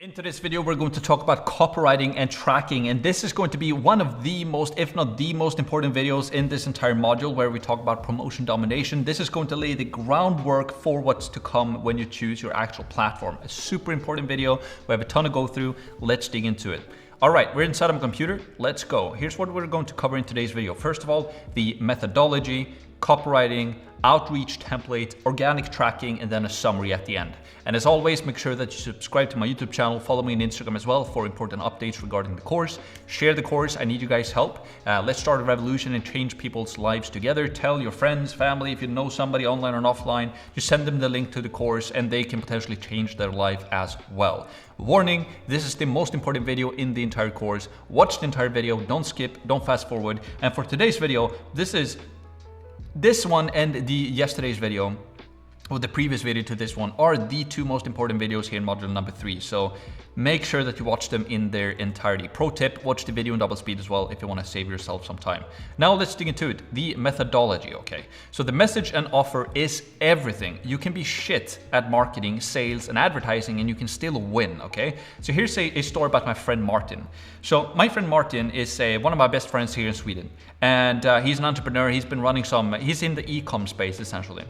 In today's video, we're going to talk about copywriting and tracking, and this is going to be one of the most, if not the most important videos in this entire module where we talk about promotion domination. This is going to lay the groundwork for what's to come when you choose your actual platform. A super important video. We have a ton to go through. Let's dig into it. All right, we're inside of my computer. Let's go. Here's what we're going to cover in today's video. First of all, the methodology, copywriting, outreach template, organic tracking, and then a summary at the end. And as always, make sure that you subscribe to my YouTube channel, follow me on Instagram as well for important updates regarding the course. Share the course, I need you guys' help. Let's start a revolution and change people's lives together. Tell your friends, family, if you know somebody online or offline, just send them the link to the course and they can potentially change their life as well. Warning, this is the most important video in the entire course. Watch the entire video, don't skip, don't fast forward. And for today's video, this one and the yesterday's video, or the previous video to this one, are the two most important videos here in module number 3. So make sure that you watch them in their entirety. Pro tip, watch the video in double speed as well if you want to save yourself some time. Now let's dig into it. The methodology, okay? So the message and offer is everything. You can be shit at marketing, sales, and advertising, and you can still win, okay? So here's a story about my friend Martin. So my friend Martin is one of my best friends here in Sweden. And he's an entrepreneur. He's been running he's in the e-com space essentially.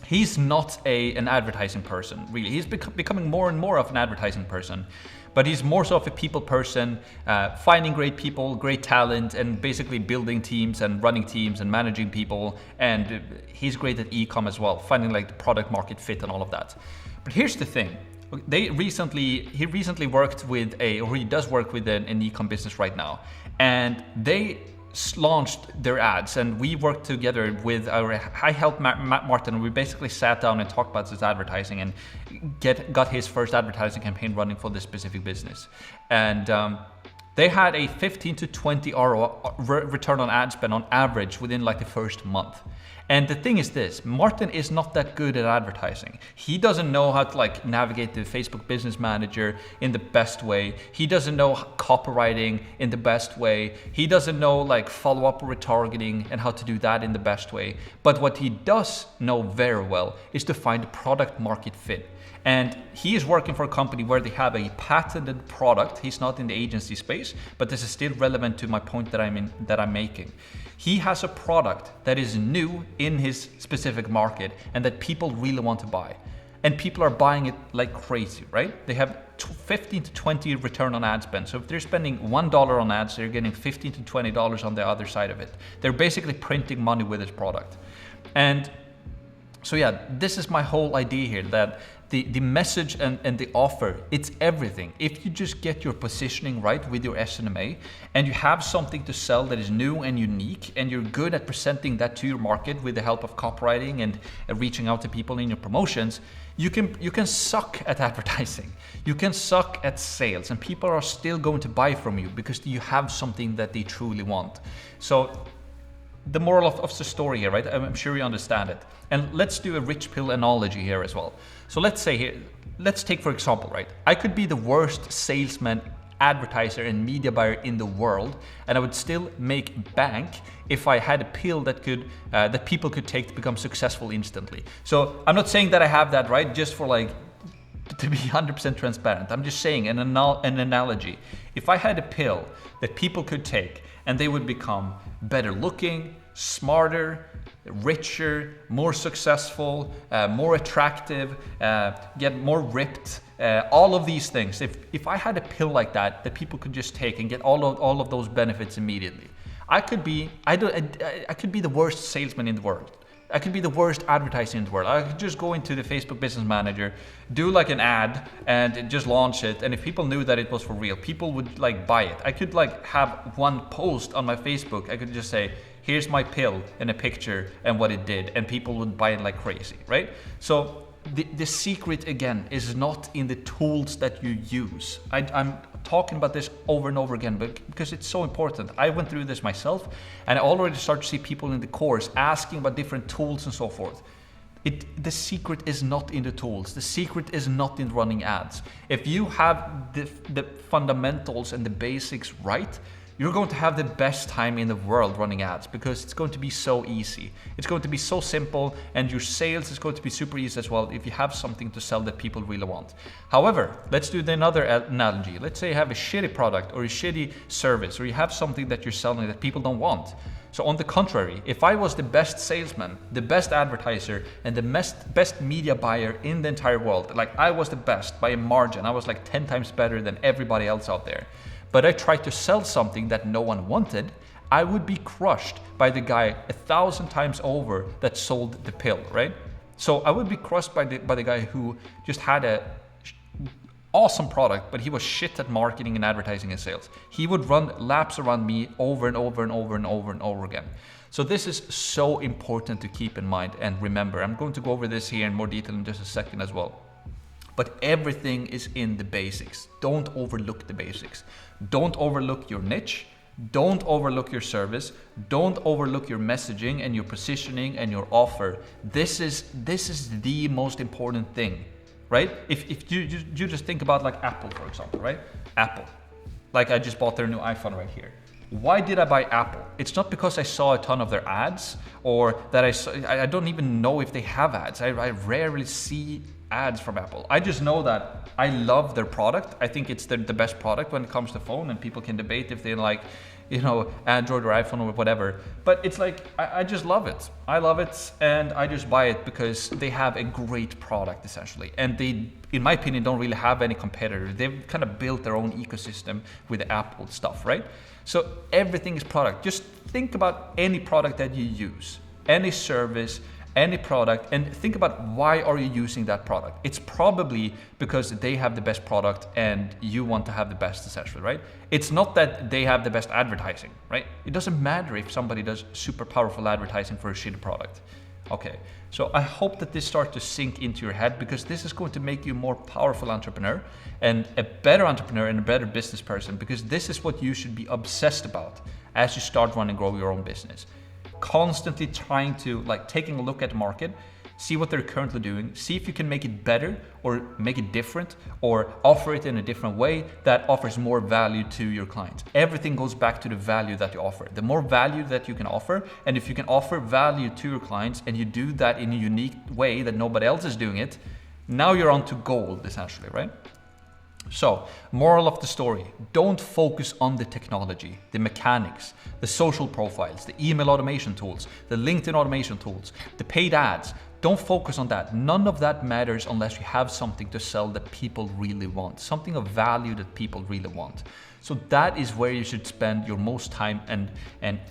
He's not an advertising person, really. He's becoming more and more of an advertising person, but he's more so of a people person, finding great people, great talent, and basically building teams and running teams and managing people. And he's great at e-com as well, finding like the product market fit and all of that. But here's the thing. He recently worked with he does work with an e-com business right now. And they launched their ads, and we worked together with I helped Martin, and we basically sat down and talked about his advertising and got his first advertising campaign running for this specific business. And they had a 15 to 20 return on ad spend on average within like the first month. And the thing is this, Martin is not that good at advertising. He doesn't know how to like navigate the Facebook Business Manager in the best way. He doesn't know copywriting in the best way. He doesn't know like follow-up retargeting and how to do that in the best way. But what he does know very well is to find product market fit. And he is working for a company where they have a patented product. He's not in the agency space, but this is still relevant to my point that I'm making. He has a product that is new in his specific market and that people really want to buy. And people are buying it like crazy, right? They have 15 to 20 return on ad spend. So if they're spending $1 on ads, they're getting $15 to $20 on the other side of it. They're basically printing money with this product. And so yeah, this is my whole idea here, that the message and the offer, it's everything. If you just get your positioning right with your SNMA and you have something to sell that is new and unique, and you're good at presenting that to your market with the help of copywriting and reaching out to people in your promotions, you can suck at advertising. You can suck at sales, and people are still going to buy from you because you have something that they truly want. So the moral of the story here, right? I'm sure you understand it. And let's do a rich pill analogy here as well. So let's take for example, right? I could be the worst salesman, advertiser, and media buyer in the world, and I would still make bank if I had a pill that that people could take to become successful instantly. So I'm not saying that I have that, right? Just for like, to be 100% transparent. I'm just saying an analogy. If I had a pill that people could take and they would become better looking, smarter, richer, more succul, more attractive, get more ripped, all of these things. If I had a pill like that people could just take and get all of those benefits immediately, I could be the worst salesman in the world. I could be the worst advertiser in the world. I could just go into the Facebook Business Manager, do like an ad and just launch it. And if people knew that it was for real, people would like buy it. I could like have one post on my Facebook. I could just say, here's my pill and a picture and what it did. And people would buy it like crazy, right? So the secret again is not in the tools that you use. I'm talking about this over and over again, but because it's so important. I went through this myself, and I already start to see people in the course asking about different tools and so forth. The secret is not in the tools. The secret is not in running ads. If you have the fundamentals and the basics right, you're going to have the best time in the world running ads because it's going to be so easy. It's going to be so simple, and your sales is going to be super easy as well if you have something to sell that people really want. However, let's do another analogy. Let's say you have a shitty product or a shitty service, or you have something that you're selling that people don't want. So on the contrary, if I was the best salesman, the best advertiser, and the best media buyer in the entire world, like I was the best by a margin, I was like 10 times better than everybody else out there, but I tried to sell something that no one wanted, I would be crushed by the guy 1,000 times over that sold the pill, right? So I would be crushed by the guy who just had a awesome product, but he was shit at marketing and advertising and sales. He would run laps around me over and over and over and over and over again. So this is so important to keep in mind and remember. I'm going to go over this here in more detail in just a second as well. But everything is in the basics. Don't overlook the basics. Don't overlook your niche. Don't overlook your service. Don't overlook your messaging and your positioning and your offer. This is the most important thing, right? If you just think about like Apple, for example, right? Apple. Like I just bought their new iPhone right here. Why did I buy Apple? It's not because I saw a ton of their ads or that I don't even know if they have ads. I rarely see ads from Apple. I just know that I love their product. I think it's the best product when it comes to phone, and people can debate if they like, Android or iPhone or whatever. But it's like, I just love it. I love it, and I just buy it because they have a great product essentially. And they, in my opinion, don't really have any competitor. They've kind of built their own ecosystem with the Apple stuff, right? So everything is product. Just think about any product that you use, any service, any product, and think about why are you using that product. It's probably because they have the best product and you want to have the best essentially, right? It's not that they have the best advertising, right? It doesn't matter if somebody does super powerful advertising for a shitty product. Okay, so I hope that this starts to sink into your head, because this is going to make you a more powerful entrepreneur and a better entrepreneur and a better business person, because this is what you should be obsessed about as you start running and grow your own business. Constantly trying to taking a look at the market, see what they're currently doing, see if you can make it better or make it different or offer it in a different way that offers more value to your clients. Everything goes back to the value that you offer. The more value that you can offer, and if you can offer value to your clients and you do that in a unique way that nobody else is doing it, now you're on to gold essentially, right? So, moral of the story, don't focus on the technology, the mechanics, the social profiles, the email automation tools, the LinkedIn automation tools, the paid ads. Don't focus on that. None of that matters unless you have something to sell that people really want, something of value that people really want. So that is where you should spend your most time and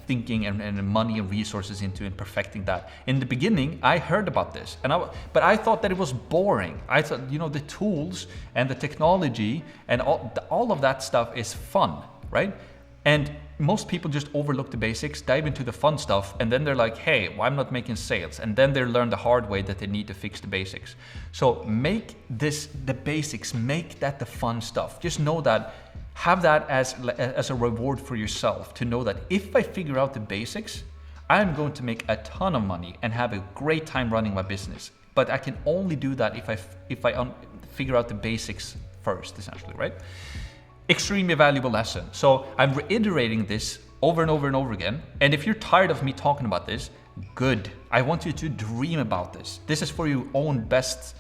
thinking and money and resources into in perfecting that. In the beginning, I heard about this, but I thought that it was boring. I thought, the tools and the technology and all of that stuff is fun, right? And most people just overlook the basics, dive into the fun stuff, and then they're like, hey, well, I'm not making sales. And then they learn the hard way that they need to fix the basics. So make this the basics, make that the fun stuff. Just know that, have that as a reward for yourself, to know that if I figure out the basics, I'm going to make a ton of money and have a great time running my business. But I can only do that if I figure out the basics first, essentially, right? Extremely valuable lesson. So I'm reiterating this over and over and over again. And if you're tired of me talking about this, good. I want you to dream about this. This is for your own best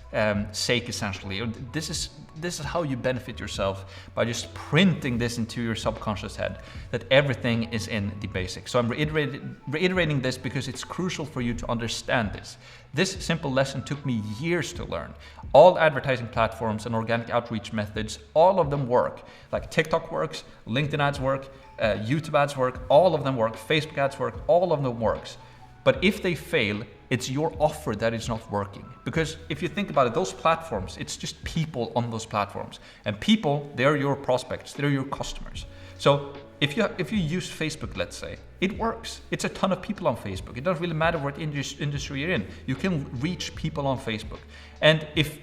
sake, essentially. This is how you benefit yourself, by just printing this into your subconscious head, that everything is in the basics. So I'm reiterating this because it's crucial for you to understand this. This simple lesson took me years to learn. All advertising platforms and organic outreach methods, all of them work. Like TikTok works, LinkedIn ads work, YouTube ads work, all of them work, Facebook ads work, all of them works. But if they fail, it's your offer that is not working. Because if you think about it, those platforms, it's just people on those platforms. And people, they're your prospects, they're your customers. So if you use Facebook, let's say, it works. It's a ton of people on Facebook. It doesn't really matter what industry you're in. You can reach people on Facebook. And if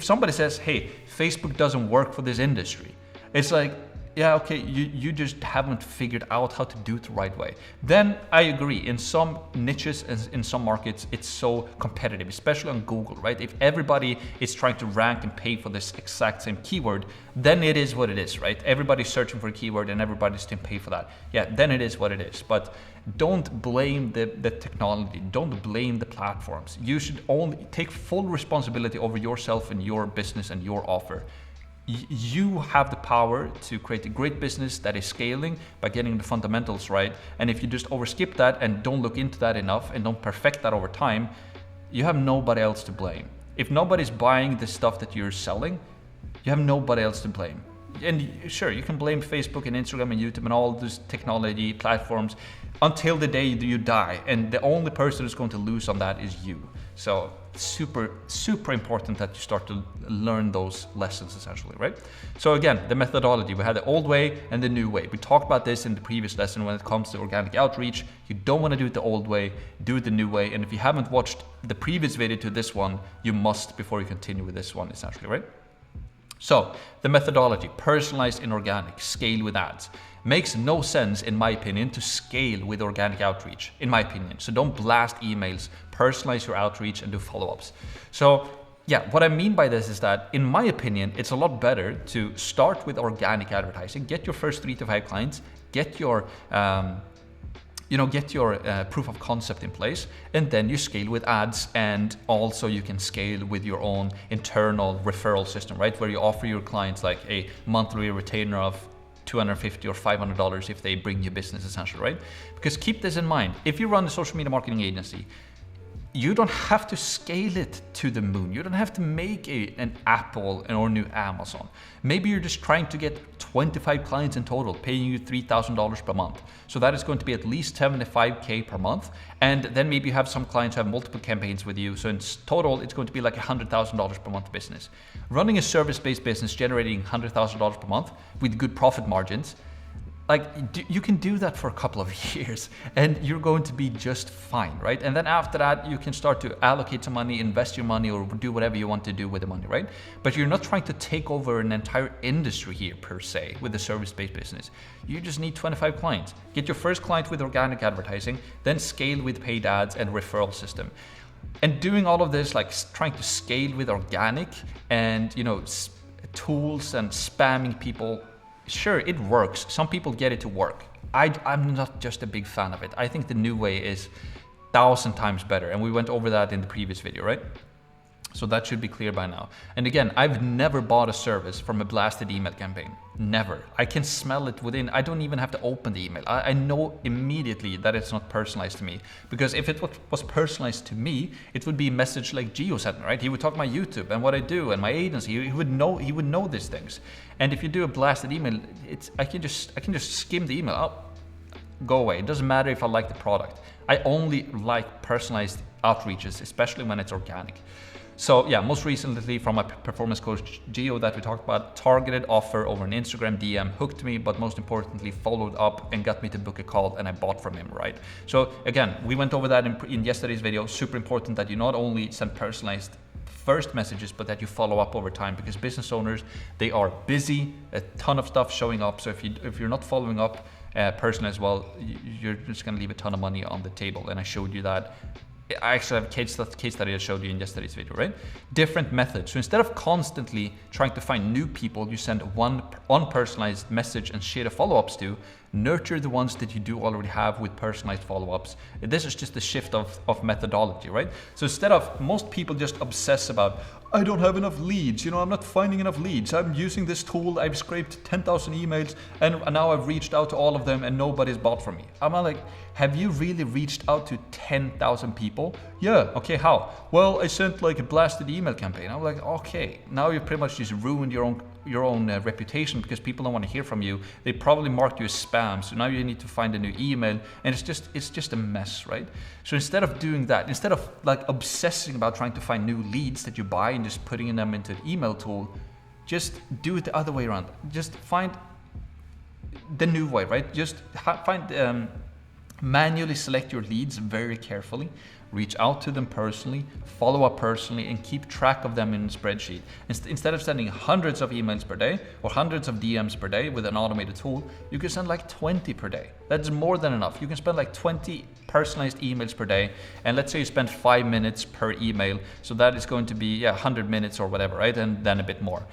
somebody says, hey, Facebook doesn't work for this industry, it's like, yeah, okay, you just haven't figured out how to do it the right way. Then I agree, in some niches and in some markets, it's so competitive, especially on Google, right? If everybody is trying to rank and pay for this exact same keyword, then it is what it is, right? Everybody's searching for a keyword and everybody's to pay for that. Yeah, then it is what it is. But don't blame the technology, don't blame the platforms. You should only take full responsibility over yourself and your business and your offer. You have the power to create a great business that is scaling by getting the fundamentals right. And if you just overskip that and don't look into that enough and don't perfect that over time, you have nobody else to blame. If nobody's buying the stuff that you're selling, you have nobody else to blame. And sure, you can blame Facebook and Instagram and YouTube and all those technology platforms until the day you die. And the only person who's going to lose on that is you. So super, super important that you start to learn those lessons essentially, right? So again, the methodology, we had the old way and the new way. We talked about this in the previous lesson when it comes to organic outreach. You don't want to do it the old way, do it the new way. And if you haven't watched the previous video to this one, you must before you continue with this one essentially, right? So the methodology, personalized in organic, scale with ads. Makes no sense, in my opinion, to scale with organic outreach, in my opinion. So don't blast emails, personalize your outreach and do follow-ups. So yeah, what I mean by this is that, in my opinion, it's a lot better to start with organic advertising, get your first 3 to 5 clients, get your proof of concept in place, and then you scale with ads, and also you can scale with your own internal referral system, right? Where you offer your clients like a monthly retainer of $250 or $500 if they bring you business essentially, right? Because keep this in mind, if you run a social media marketing agency, you don't have to scale it to the moon. You don't have to make an Apple or new Amazon. Maybe you're just trying to get 25 clients in total, paying you $3,000 per month. So that is going to be at least 75K per month. And then maybe you have some clients who have multiple campaigns with you. So in total, it's going to be like $100,000 per month business. Running a service-based business, generating $100,000 per month with good profit margins, like you can do that for a couple of years and you're going to be just fine, right? And then after that, you can start to allocate some money, invest your money, or do whatever you want to do with the money, right? But you're not trying to take over an entire industry here per se with a service-based business. You just need 25 clients. Get your first client with organic advertising, then scale with paid ads and referral system. And doing all of this, like trying to scale with organic and, tools and spamming people, sure, it works. Some people get it to work. I'm not just a big fan of it. I think the new way is 1,000 times better. And we went over that in the previous video, right? So that should be clear by now. And again, I've never bought a service from a blasted email campaign. Never. I can smell it within. I don't even have to open the email. I know immediately that it's not personalized to me. Because if it was personalized to me, it would be a message like Gio sent me, right? He would talk my YouTube and what I do and my agency. He would know these things. And if you do a blasted email, I can just skim the email out, go away. It doesn't matter if I like the product. I only like personalized outreaches, especially when it's organic. So yeah, most recently from my performance coach Gio that we talked about, targeted offer over an Instagram DM hooked me, but most importantly followed up and got me to book a call, and I bought from him, right? So again, we went over that in yesterday's video. Super important that you not only send personalized first messages, but that you follow up over time, because business owners, they are busy, a ton of stuff showing up. So if you're not following up personally as well, you're just gonna leave a ton of money on the table. And I showed you that. I actually have a case study I showed you in yesterday's video, right? Different methods. So instead of constantly trying to find new people, you send one unpersonalized message and share the follow-ups to. Nurture the ones that you do already have with personalized follow-ups. This is just a shift of methodology, right? So instead of, most people just obsess about, I don't have enough leads, I'm not finding enough leads. I'm using this tool, I've scraped 10,000 emails and now I've reached out to all of them and nobody's bought from me. I'm like, have you really reached out to 10,000 people? Yeah, okay, how? Well, I sent like a blasted email campaign. I'm like, okay, now you pretty much just ruined your own reputation, because people don't want to hear from you. They probably marked you as spam, so now you need to find a new email, and it's just a mess, right? So instead of doing that, instead of like obsessing about trying to find new leads that you buy and just putting them into an email tool, just do it the other way around. Just find the new way, right? Just find Manually select your leads very carefully, reach out to them personally, follow up personally, and keep track of them in a spreadsheet. Instead of sending hundreds of emails per day or hundreds of DMs per day with an automated tool, you can send like 20 per day. That's more than enough. You can spend like 20 personalized emails per day. And let's say you spend 5 minutes per email. So that is going to be 100 minutes or whatever, right? And then a bit more.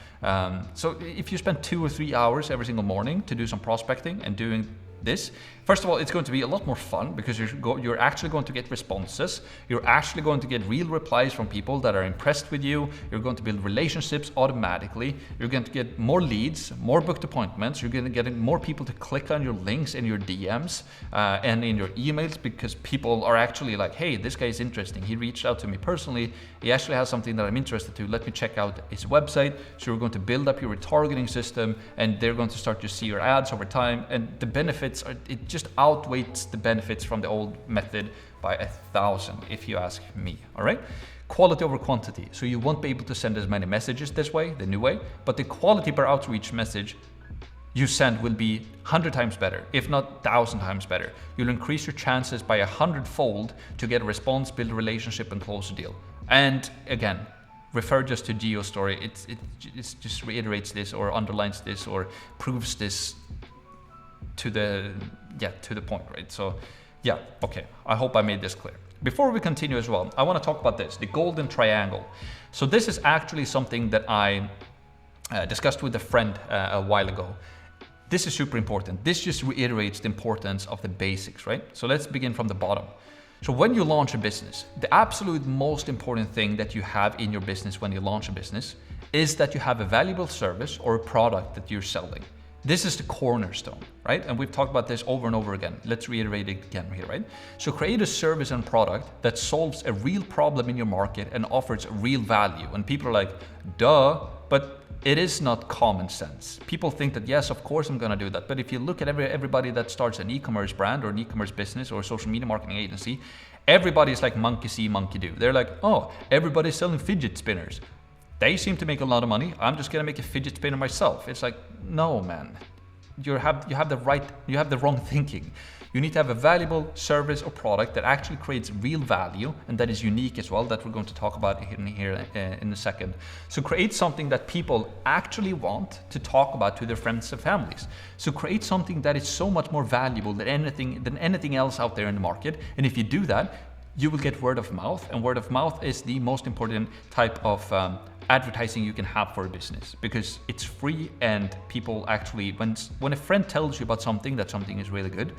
So if you spend 2 or 3 hours every single morning to do some prospecting and doing this, first of all, it's going to be a lot more fun because you're actually going to get responses. You're actually going to get real replies from people that are impressed with you. You're going to build relationships automatically. You're going to get more leads, more booked appointments. You're going to get more people to click on your links in your DMs and in your emails because people are actually like, hey, this guy is interesting. He reached out to me personally. He actually has something that I'm interested to. Let me check out his website. So you're going to build up your retargeting system and they're going to start to see your ads over time. And the benefits it just outweighs the benefits from the old method by 1,000, if you ask me. All right, quality over quantity. So you won't be able to send as many messages this way, the new way, but the quality per outreach message you send will be 100 times better, if not 1,000 times better. You'll increase your chances by 100-fold to get a response, build a relationship, and close a deal. And again, refer just to Gio's story. It just reiterates this or underlines this or proves this to the point, right? So yeah, okay, I hope I made this clear. Before we continue as well, I want to talk about this, the golden triangle. So this is actually something that I discussed with a friend a while ago. This is super important. This just reiterates the importance of the basics, right? So let's begin from the bottom. So when you launch a business, the absolute most important thing that you have in your business when you launch a business is that you have a valuable service or a product that you're selling. This is the cornerstone, right? And we've talked about this over and over again. Let's reiterate it again here, right? So create a service and product that solves a real problem in your market and offers real value. And people are like, duh, but it is not common sense. People think that, yes, of course I'm gonna do that. But if you look at everybody that starts an e-commerce brand or an e-commerce business or a social media marketing agency, everybody's like monkey see, monkey do. They're like, oh, everybody's selling fidget spinners. They seem to make a lot of money. I'm just gonna make a fidget spinner myself. It's like, no, man. You have the wrong thinking. You need to have a valuable service or product that actually creates real value and that is unique as well, that we're going to talk about here in a second. So create something that people actually want to talk about to their friends and families. So create something that is so much more valuable than anything else out there in the market. And if you do that, you will get word of mouth, and word of mouth is the most important type of advertising you can have for a business because it's free and people actually, when a friend tells you about something, that something is really good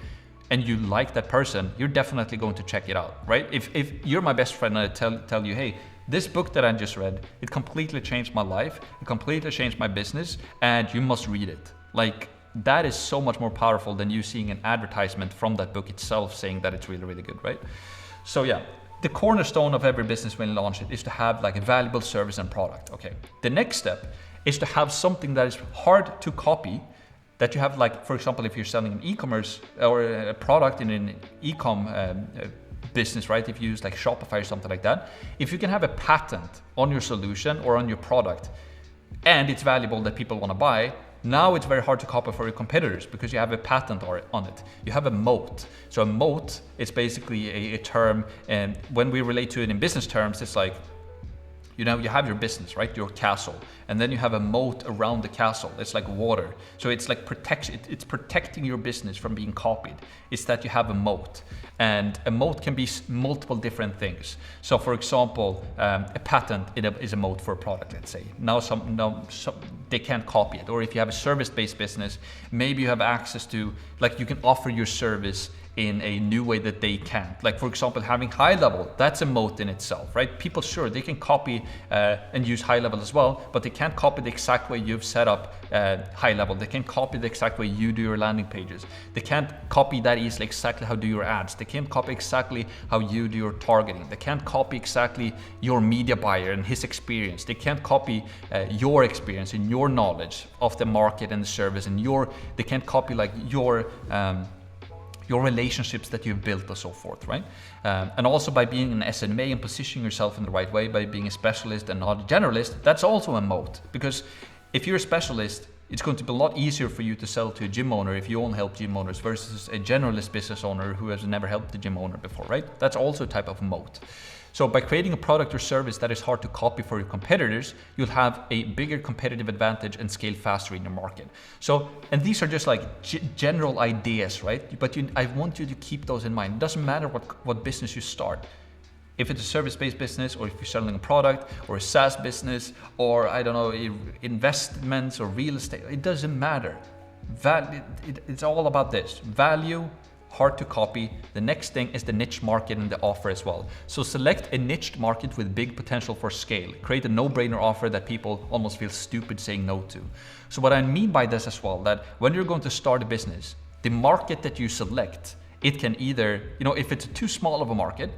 and you like that person, you're definitely going to check it out, right? If you're my best friend and I tell you, hey, this book that I just read, it completely changed my life, it completely changed my business, and you must read it. Like, that is so much more powerful than you seeing an advertisement from that book itself saying that it's really, really good, right? So yeah, the cornerstone of every business when you launch it is to have like a valuable service and product. Okay. The next step is to have something that is hard to copy, that you have, like, for example, if you're selling an e-commerce or a product in an e-com business, right? If you use like Shopify or something like that, if you can have a patent on your solution or on your product and it's valuable that people want to buy, now it's very hard to copy for your competitors because you have a patent on it. You have a moat. So a moat is basically a term, and when we relate to it in business terms, it's like, you know, you have your business, right? Your castle, and then you have a moat around the castle. It's like water. So it's like protection. It's protecting your business from being copied. It's that you have a moat, and a moat can be multiple different things. So, for example, a patent is a moat for a product. Let's say now they can't copy it. Or if you have a service-based business, maybe you have access to, like, you can offer your service in a new way that they can't. Like, for example, having high level, that's a moat in itself, right? People, sure, they can copy and use high level as well, but they can't copy the exact way you've set up high level. They can't copy the exact way you do your landing pages. They can't copy that easily exactly how do your ads. They can't copy exactly how you do your targeting. They can't copy exactly your media buyer and his experience. They can't copy your experience and your knowledge of the market and the service, and they can't copy like your relationships that you've built and so forth, right? And also by being an SMA and positioning yourself in the right way, by being a specialist and not a generalist, that's also a moat. Because if you're a specialist, it's going to be a lot easier for you to sell to a gym owner if you only help gym owners versus a generalist business owner who has never helped a gym owner before, right? That's also a type of moat. So by creating a product or service that is hard to copy for your competitors, you'll have a bigger competitive advantage and scale faster in your market. So, and these are just like general ideas, right? But I want you to keep those in mind. It doesn't matter what business you start. If it's a service-based business, or if you're selling a product, or a SaaS business, or I don't know, investments or real estate, it doesn't matter. It's all about this. Value, hard to copy. The next thing is the niche market and the offer as well. So select a niche market with big potential for scale. Create a no-brainer offer that people almost feel stupid saying no to. So what I mean by this as well, that when you're going to start a business, the market that you select, it can either, if it's too small of a market,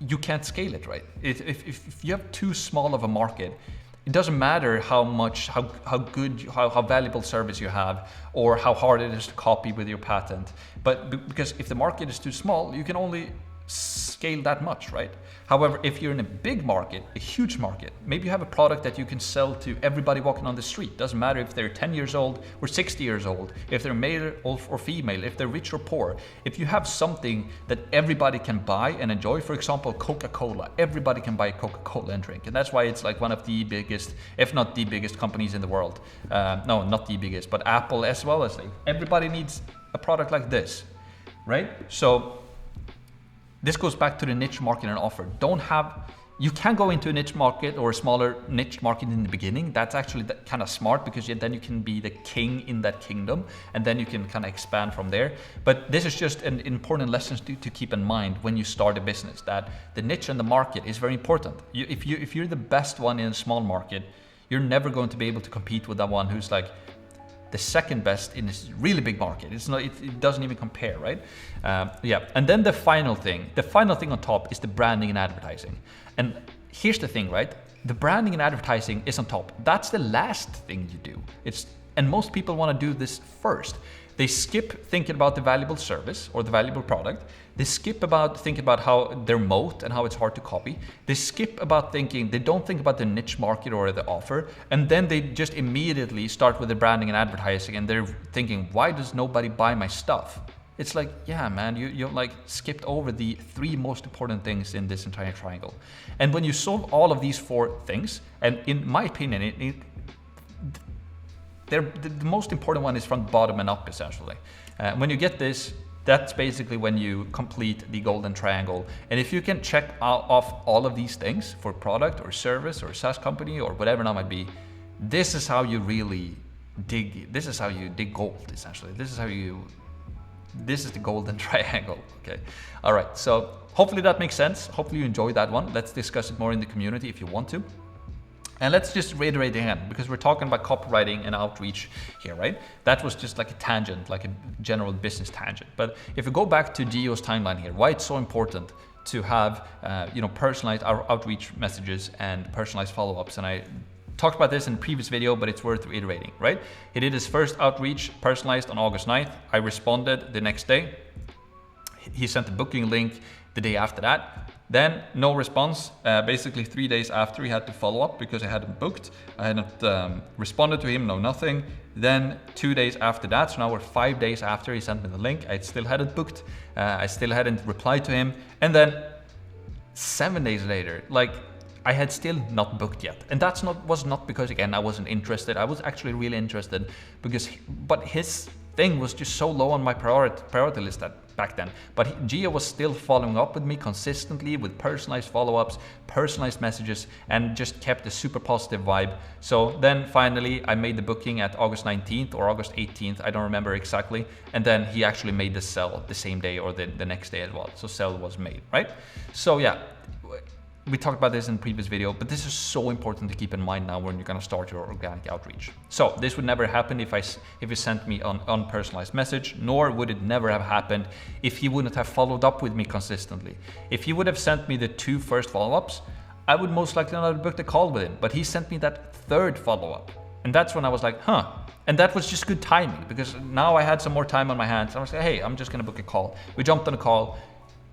you can't scale it, right? If you have too small of a market, it doesn't matter how good, how valuable service you have, or how hard it is to copy with your patent. But because if the market is too small, you can only scale that much, right? However, if you're in a big market, a huge market, maybe you have a product that you can sell to everybody walking on the street. Doesn't matter if they're 10 years old or 60 years old, if they're male or female, if they're rich or poor. If you have something that everybody can buy and enjoy, for example, Coca-Cola, everybody can buy Coca-Cola and drink. And that's why it's like one of the biggest, if not the biggest companies in the world. No, not the biggest, but Apple as well as everybody needs a product like this, right? So this goes back to the niche market and offer. You can go into a niche market or a smaller niche market in the beginning. That's actually kind of smart, because then you can be the king in that kingdom, and then you can kind of expand from there. But this is just an important lesson to keep in mind when you start a business, that the niche and the market is very important. If you're the best one in a small market, you're never going to be able to compete with that one who's like the second best in this really big market. It doesn't even compare, right? And then the final thing on top is the branding and advertising. And here's the thing, right? The branding and advertising is on top. That's the last thing you do. And most people want to do this first. They skip thinking about the valuable service or the valuable product. They skip about thinking about how their moat and how it's hard to copy. They don't think about the niche market or the offer. And then they just immediately start with the branding and advertising, and they're thinking, why does nobody buy my stuff? It's like, yeah, man, you like skipped over the 3 most important things in this entire triangle. And when you solve all of these 4 things, and in my opinion, the most important one is from bottom and up, essentially. When you get this, that's basically when you complete the golden triangle. And if you can check off all of these things for product or service or SaaS company or whatever it might be, this is how you really dig. This is how you dig gold, essentially. This is the golden triangle. Okay. All right. So hopefully that makes sense. Hopefully you enjoyed that one. Let's discuss it more in the community if you want to. And let's just reiterate again, because we're talking about copywriting and outreach here, right? That was just like a tangent, like a general business tangent. But if we go back to Gio's timeline here, why it's so important to have personalized outreach messages and personalized follow-ups. And I talked about this in the previous video, but it's worth reiterating, right? He did his first outreach personalized on August 9th. I responded the next day. He sent the booking link the day after that. Then no response. Basically 3 days after, he had to follow up because I hadn't booked. I hadn't responded to him, no nothing. Then 2 days after that, so now we're 5 days after he sent me the link, I still hadn't booked. I still hadn't replied to him. And then 7 days later, like I had still not booked yet. And was not because, again, I wasn't interested. I was actually really interested but his thing was just so low on my priority list back then. But Gio was still following up with me consistently with personalized follow-ups, personalized messages, and just kept a super positive vibe. So then finally I made the booking at August 19th or August 18th, I don't remember exactly. And then he actually made the sell the same day or the next day as well. So sell was made, right? So yeah, we talked about this in the previous video, but this is so important to keep in mind now when you're going to start your organic outreach. So this would never happen if you sent me an unpersonalized message, nor would it never have happened if he wouldn't have followed up with me consistently. If he would have sent me the 2 first follow-ups, I would most likely not have booked a call with him, but he sent me that 3rd follow-up. And that's when I was like, huh. And that was just good timing, because now I had some more time on my hands. I was like, hey, I'm just going to book a call. We jumped on a call.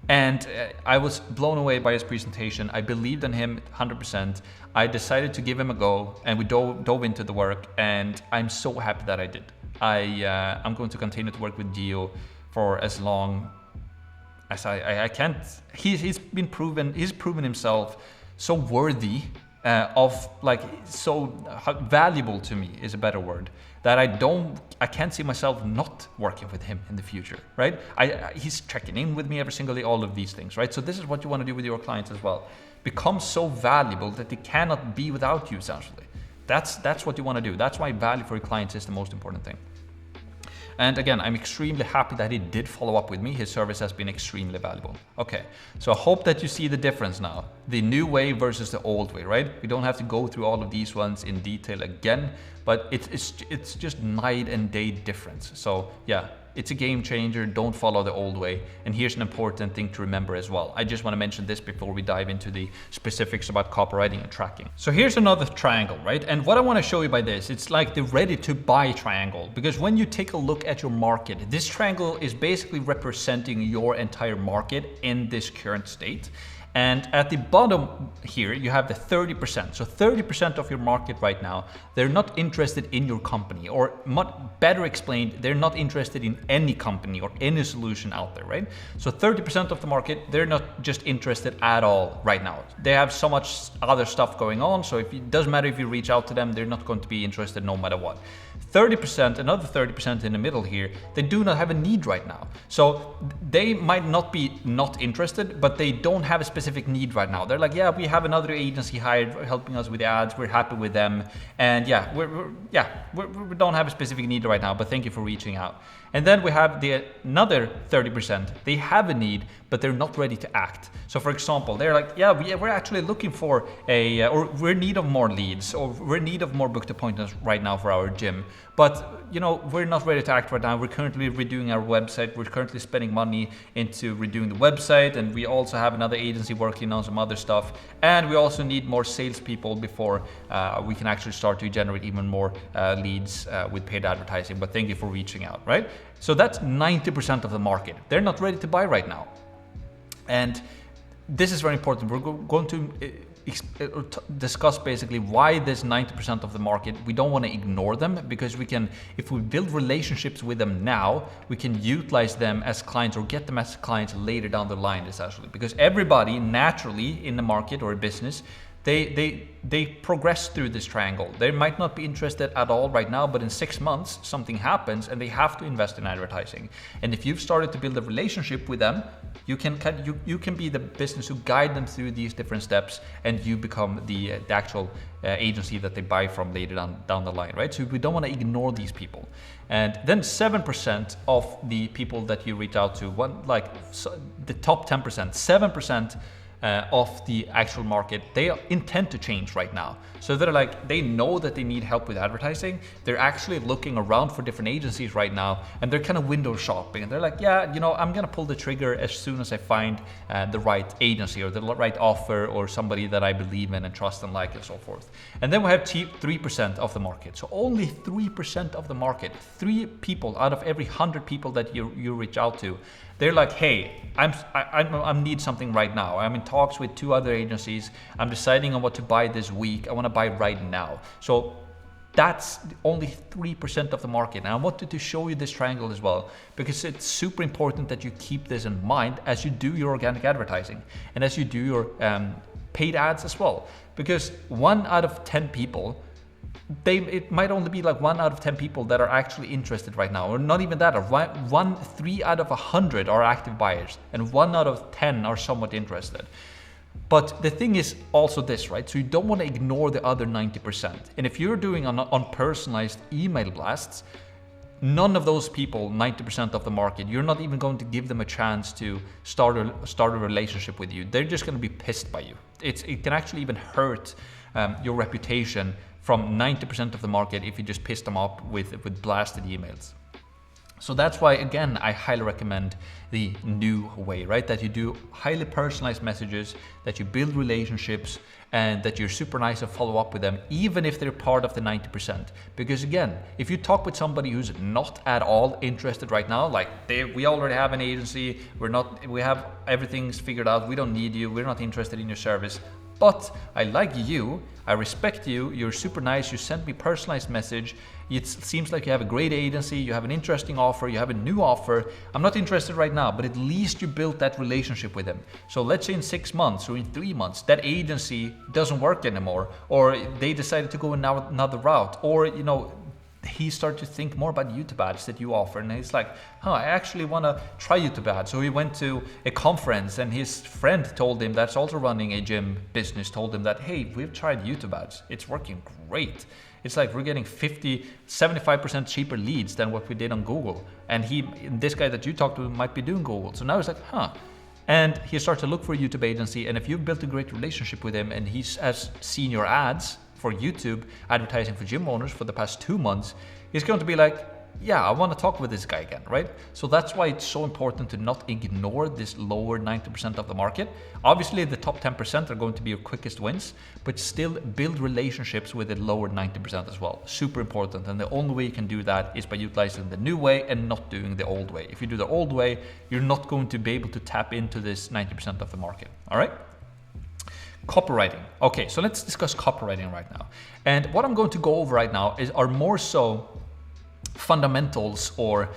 And I was blown away by his presentation. I believed in him 100%. I decided to give him a go, and we dove into the work, and I'm so happy that I did. I'm going to continue to work with Gio for as long as I can. He's proven himself so worthy of, like, so valuable to me is a better word, that I can't see myself not working with him in the future, right? He's checking in with me every single day, all of these things, right? So this is what you want to do with your clients as well. Become so valuable that they cannot be without you, essentially. That's what you want to do. That's why value for your clients is the most important thing. And again, I'm extremely happy that he did follow up with me. His service has been extremely valuable. Okay, so I hope that you see the difference now. The new way versus the old way, right? We don't have to go through all of these ones in detail again, but it's just night and day difference. So yeah, it's a game changer. Don't follow the old way. And here's an important thing to remember as well. I just want to mention this before we dive into the specifics about copywriting and tracking. So here's another triangle, right? And what I want to show you by this, it's like the ready to buy triangle, because when you take a look at your market, this triangle is basically representing your entire market in this current state. And at the bottom here, you have the 30%. So 30% of your market right now, they're not interested in your company, or much better explained, they're not interested in any company or any solution out there, right? So 30% of the market, they're not just interested at all right now. They have so much other stuff going on. So it doesn't matter if you reach out to them, they're not going to be interested no matter what. 30%, another 30% in the middle here, they do not have a need right now. So they might not be not interested, but they don't have a specific need right now. They're like, yeah, we have another agency hired helping us with the ads. We're happy with them. And yeah, we don't have a specific need right now, but thank you for reaching out. And then we have another 30%. They have a need, but they're not ready to act. So for example, they're like, yeah, we're actually looking for or we're in need of more leads, or we're in need of more booked appointments right now for our gym. But we're not ready to act right now. We're currently redoing our website. We're currently spending money into redoing the website. And we also have another agency working on some other stuff. And we also need more salespeople before we can actually start to generate even more leads with paid advertising. But thank you for reaching out, right? So that's 90% of the market. They're not ready to buy right now. And this is very important. We're going to discuss basically why this 90% of the market, we don't want to ignore them, because we can, if we build relationships with them now, we can utilize them as clients or get them as clients later down the line, essentially. Because everybody naturally in the market or a business, they progress through this triangle. They might not be interested at all right now, but in 6 months, something happens and they have to invest in advertising. And if you've started to build a relationship with them, you can be the business who guide them through these different steps, and you become the actual agency that they buy from later down the line, right? So we don't want to ignore these people. And then 7% of the people that you reach out to, the top 10%, 7% of the actual market, they intend to change right now. So they're like, they know that they need help with advertising. They're actually looking around for different agencies right now, and they're kind of window shopping. And they're like, yeah, I'm gonna pull the trigger as soon as I find the right agency or the right offer or somebody that I believe in and trust and like and so forth. And then we have 3% of the market. So only 3% of the market, 3 people out of every 100 people that you reach out to, they're like, hey, I need something right now. I'm in talks with 2 other agencies. I'm deciding on what to buy this week. I want to buy right now. So that's only 3% of the market. And I wanted to show you this triangle as well, because it's super important that you keep this in mind as you do your organic advertising and as you do your paid ads as well. Because 1 out of 10 people, it might only be like 1 out of 10 people that are actually interested right now, or not even that, or 3 out of 100 are active buyers, and 1 out of 10 are somewhat interested. But the thing is also this, right? So you don't want to ignore the other 90%. And if you're doing on personalized email blasts, none of those people, 90% of the market, you're not even going to give them a chance to start a relationship with you. They're just going to be pissed by you. It can actually even hurt your reputation from 90% of the market if you just piss them off with blasted emails. So that's why, again, I highly recommend the new way, right? That you do highly personalized messages, that you build relationships, and that you're super nice and follow up with them, even if they're part of the 90%. Because again, if you talk with somebody who's not at all interested right now, like we already have an agency, we have everything's figured out, we don't need you, we're not interested in your service, but I like you, I respect you, you're super nice, you sent me personalized message, it seems like you have a great agency, you have an interesting offer, you have a new offer, I'm not interested right now, but at least you built that relationship with them. So let's say in 6 months or in 3 months, that agency doesn't work anymore, or they decided to go another route, or he started to think more about YouTube ads that you offer, and he's like, I actually want to try YouTube ads. So he went to a conference, and his friend told him, that's also running a gym business, told him that, hey, we've tried YouTube ads, it's working great. It's like we're getting 75% cheaper leads than what we did on Google, and this guy that you talked to might be doing Google. So now he's like, and he starts to look for a YouTube agency, and if you've built a great relationship with him and he has seen your ads for YouTube advertising for gym owners for the past 2 months, he's going to be like, yeah, I want to talk with this guy again, right? So that's why it's so important to not ignore this lower 90% of the market. Obviously, the top 10% are going to be your quickest wins, but still build relationships with the lower 90% as well. Super important. And the only way you can do that is by utilizing the new way and not doing the old way. If you do the old way, you're not going to be able to tap into this 90% of the market, all right? Copywriting. Okay, so let's discuss copywriting right now. And what I'm going to go over right now are more so fundamentals or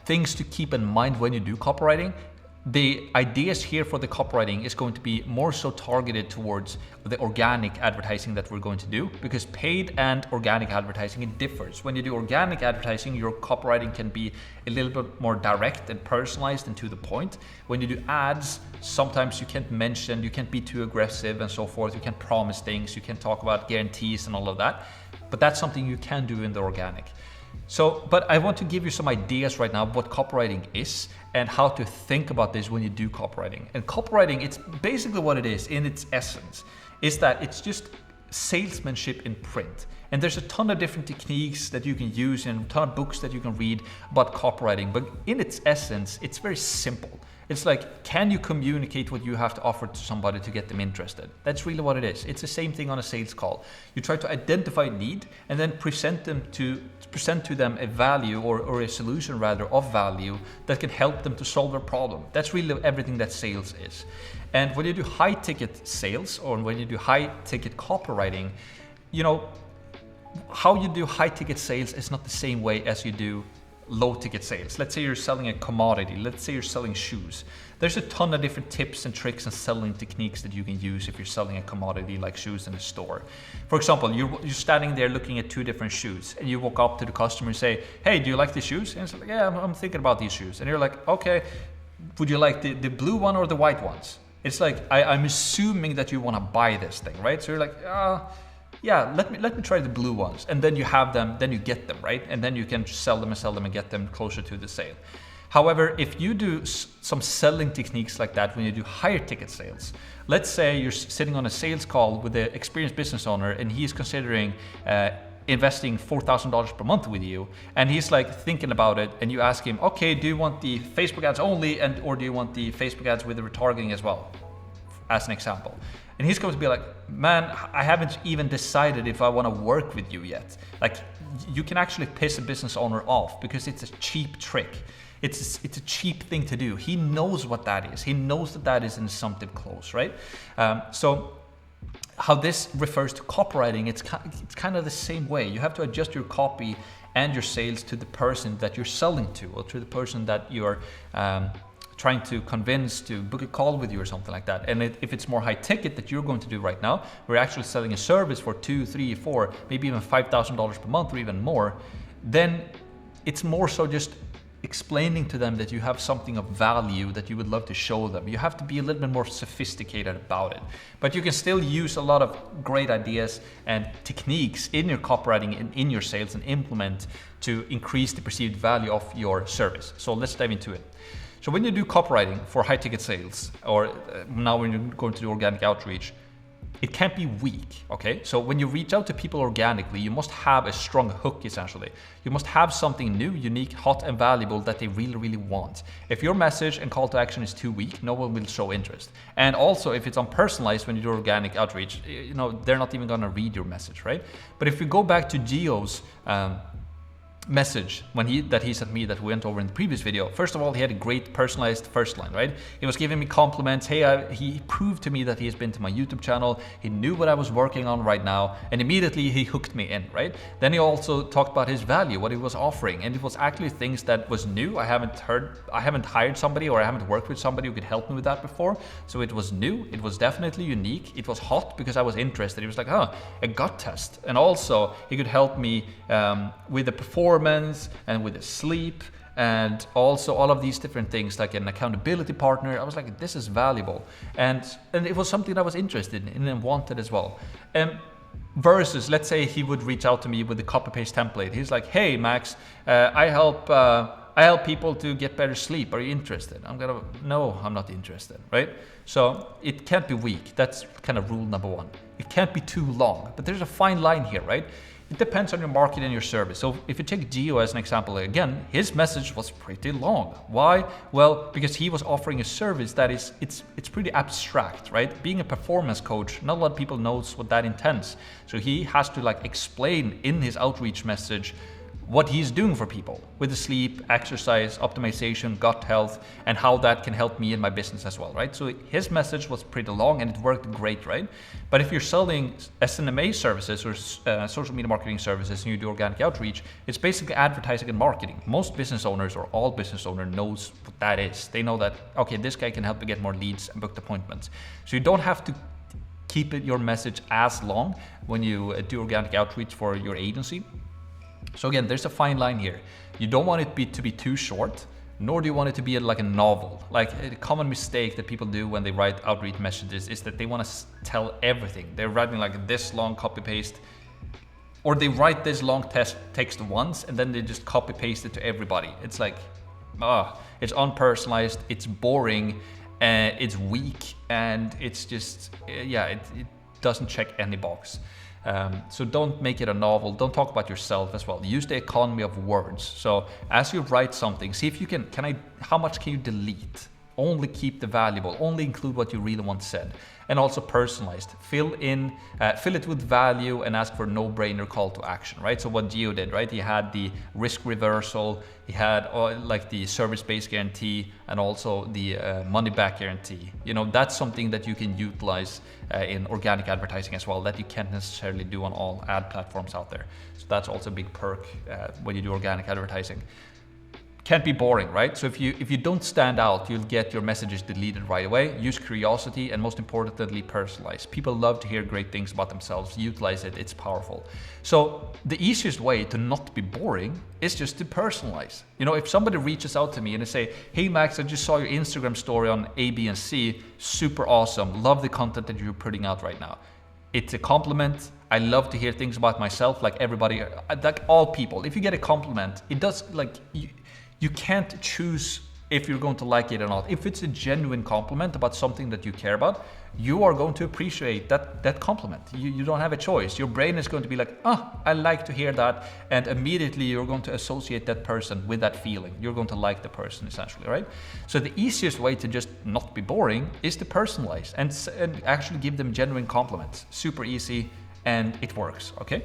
things to keep in mind when you do copywriting. The ideas here for the copywriting is going to be more so targeted towards the organic advertising that we're going to do, because paid and organic advertising, it differs. When you do organic advertising, your copywriting can be a little bit more direct and personalized and to the point. When you do ads, sometimes you can't be too aggressive and so forth. You can't promise things, you can talk about guarantees and all of that, but that's something you can do in the organic. So, but I want to give you some ideas right now of what copywriting is and how to think about this when you do copywriting. And copywriting, it's basically what it is in its essence, is that it's just salesmanship in print. And there's a ton of different techniques that you can use and a ton of books that you can read about copywriting. But in its essence, it's very simple. It's like, can you communicate what you have to offer to somebody to get them interested? That's really what it is. It's the same thing on a sales call. You try to identify a need and then present to them a value or a solution rather of value that can help them to solve their problem. That's really everything that sales is. And when you do high ticket sales or when you do high ticket copywriting, how you do high ticket sales is not the same way as you do low ticket sales. Let's say you're selling a commodity. Let's say you're selling shoes. There's a ton of different tips and tricks and selling techniques that you can use if you're selling a commodity like shoes in a store. For example, you're standing there looking at 2 different shoes and you walk up to the customer and say, hey, do you like these shoes? And it's like, yeah, I'm thinking about these shoes. And you're like, okay, would you like the blue one or the white ones? It's like, I'm assuming that you want to buy this thing, right? So you're like, yeah, let me try the blue ones. And then you have them, then you get them, right? And then you can sell them and get them closer to the sale. However, if you do some selling techniques like that when you do higher ticket sales, let's say you're sitting on a sales call with an experienced business owner and he's considering investing $4,000 per month with you, and he's like thinking about it, and you ask him, okay, do you want the Facebook ads only or do you want the Facebook ads with the retargeting as well, as an example? And he's going to be like, man, I haven't even decided if I want to work with you yet. Like, you can actually piss a business owner off because it's a cheap trick. It's a cheap thing to do. He knows what that is. He knows that is in something close, right? So how this refers to copywriting, it's kind of the same way. You have to adjust your copy and your sales to the person that you're selling to, or to the person that you're trying to convince to book a call with you or something like that. And if it's more high ticket that you're going to do right now, we're actually selling a service for $2, $3, $4, maybe even $5,000 per month or even more, then it's more so just explaining to them that you have something of value that you would love to show them. You have to be a little bit more sophisticated about it. But you can still use a lot of great ideas and techniques in your copywriting and in your sales and implement to increase the perceived value of your service. So let's dive into it. So when you do copywriting for high ticket sales, or now when you're going to do organic outreach, it can't be weak, okay? So when you reach out to people organically, you must have a strong hook, essentially. You must have something new, unique, hot, and valuable that they really, really want. If your message and call to action is too weak, no one will show interest. And also, if it's unpersonalized when you do organic outreach, they're not even gonna read your message, right? But if we go back to Gio's message that he sent me that we went over in the previous video. First of all, he had a great personalized first line, right? He was giving me compliments. Hey, he proved to me that he has been to my YouTube channel. He knew what I was working on right now, and immediately he hooked me in, right? Then he also talked about his value, what he was offering, and it was actually things that was new. I haven't hired somebody, or I haven't worked with somebody who could help me with that before. So it was new. It was definitely unique. It was hot because I was interested. He was like, a gut test, and also he could help me with the performance and with the sleep, and also all of these different things, like an accountability partner. I was like, this is valuable, and it was something I was interested in and wanted as well. Versus, let's say he would reach out to me with the copy paste template. He's like, hey Max, I help people to get better sleep. Are you interested? No, I'm not interested, right? So it can't be weak. That's kind of rule number one. It can't be too long, but there's a fine line here, right? It depends on your market and your service. So if you take Gio as an example, again, his message was pretty long. Why? Well, because he was offering a service that it's pretty abstract, right? Being a performance coach, not a lot of people knows what that intends. So he has to explain in his outreach message what he's doing for people with the sleep, exercise, optimization, gut health, and how that can help me in my business as well, right? So his message was pretty long and it worked great, right? But if you're selling SNMA services or social media marketing services and you do organic outreach, it's basically advertising and marketing. Most business owners, or all business owners, knows what that is. They know that, okay, this guy can help you get more leads and book appointments. So you don't have to keep your message as long when you do organic outreach for your agency. So again, there's a fine line here. You don't want it to be too short, nor do you want it to be like a novel. Like a common mistake that people do when they write outreach messages is that they want to tell everything. They're writing like this long copy paste, or they write this long text once and then they just copy paste it to everybody. It's like, it's unpersonalized, it's boring, it's weak, and it's just, it doesn't check any box. So don't make it a novel. Don't talk about yourself as well. Use the economy of words. So as you write something, see if you how much can you delete? Only keep the valuable, only include what you really want said. And also personalized. Fill it with value and ask for no-brainer call to action, right? So what Gio did, right? He had the risk reversal, he had like the service-based guarantee, and also the money-back guarantee. That's something that you can utilize in organic advertising as well, that you can't necessarily do on all ad platforms out there. So that's also a big perk when you do organic advertising. Can't be boring, right? So if you don't stand out, you'll get your messages deleted right away. Use curiosity, and most importantly, personalize. People love to hear great things about themselves. Utilize it, it's powerful. So the easiest way to not be boring is just to personalize. If somebody reaches out to me and they say, hey Max, I just saw your Instagram story on A, B, and C, super awesome, love the content that you're putting out right now. It's a compliment. I love to hear things about myself, like everybody, like all people. If you get a compliment, it does, like, you can't choose if you're going to like it or not. If it's a genuine compliment about something that you care about, you are going to appreciate that compliment. You don't have a choice. Your brain is going to be like, I like to hear that. And immediately you're going to associate that person with that feeling. You're going to like the person, essentially, right? So the easiest way to just not be boring is to personalize and actually give them genuine compliments. Super easy, and it works, okay?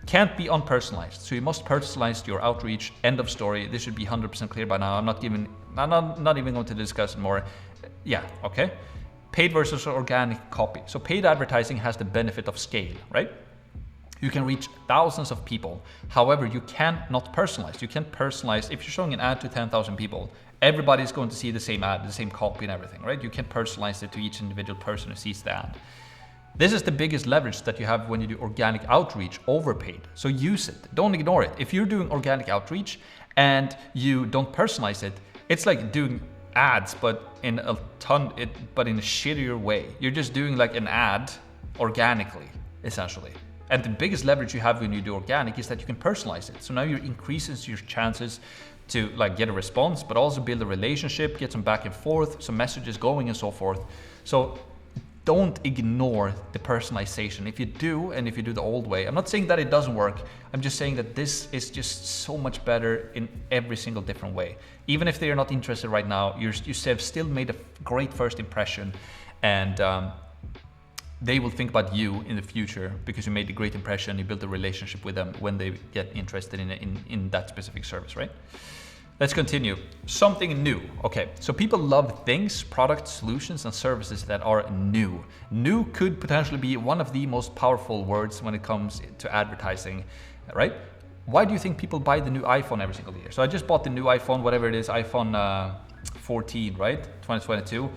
Can't be unpersonalized. So you must personalize your outreach. End of story. This should be 100% clear by now. I'm not even going to discuss it more. Yeah, okay. Paid versus organic copy. So paid advertising has the benefit of scale, right? You can reach thousands of people. However, you cannot personalize. You can't personalize. If you're showing an ad to 10,000 people, everybody's going to see the same ad, the same copy and everything, right? You can't personalize it to each individual person who sees the ad. This is the biggest leverage that you have when you do organic outreach over paid. So use it. Don't ignore it. If you're doing organic outreach and you don't personalize it, it's like doing ads, but in a shittier way. You're just doing like an ad organically, essentially. And the biggest leverage you have when you do organic is that you can personalize it. So now you increases your chances to like get a response, but also build a relationship, get some back and forth, some messages going and so forth. So don't ignore the personalization. If you do, and if you do the old way, I'm not saying that it doesn't work. I'm just saying that this is just so much better in every single different way. Even if they're not interested right now, you have still made a great first impression, and they will think about you in the future because you made a great impression. You built a relationship with them when they get interested in that specific service, right? Let's continue. Something new. Okay, so people love things, products, solutions, and services that are new. New could potentially be one of the most powerful words when it comes to advertising, right? Why do you think people buy the new iPhone every single year? So I just bought the new iPhone, whatever it is, iPhone 14, right? 2022.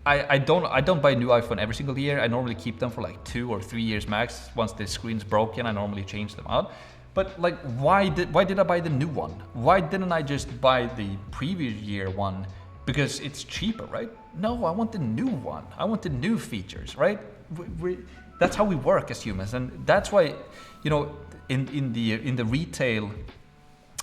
I don't buy a new iPhone every single year. I normally keep them for like 2 or 3 years max. Once the screen's broken, I normally change them out. But like, why did I buy the new one? Why didn't I just buy the previous year one? Because it's cheaper, right? No, I want the new one. I want the new features, right? That's how we work as humans, and that's why, you know, in the retail,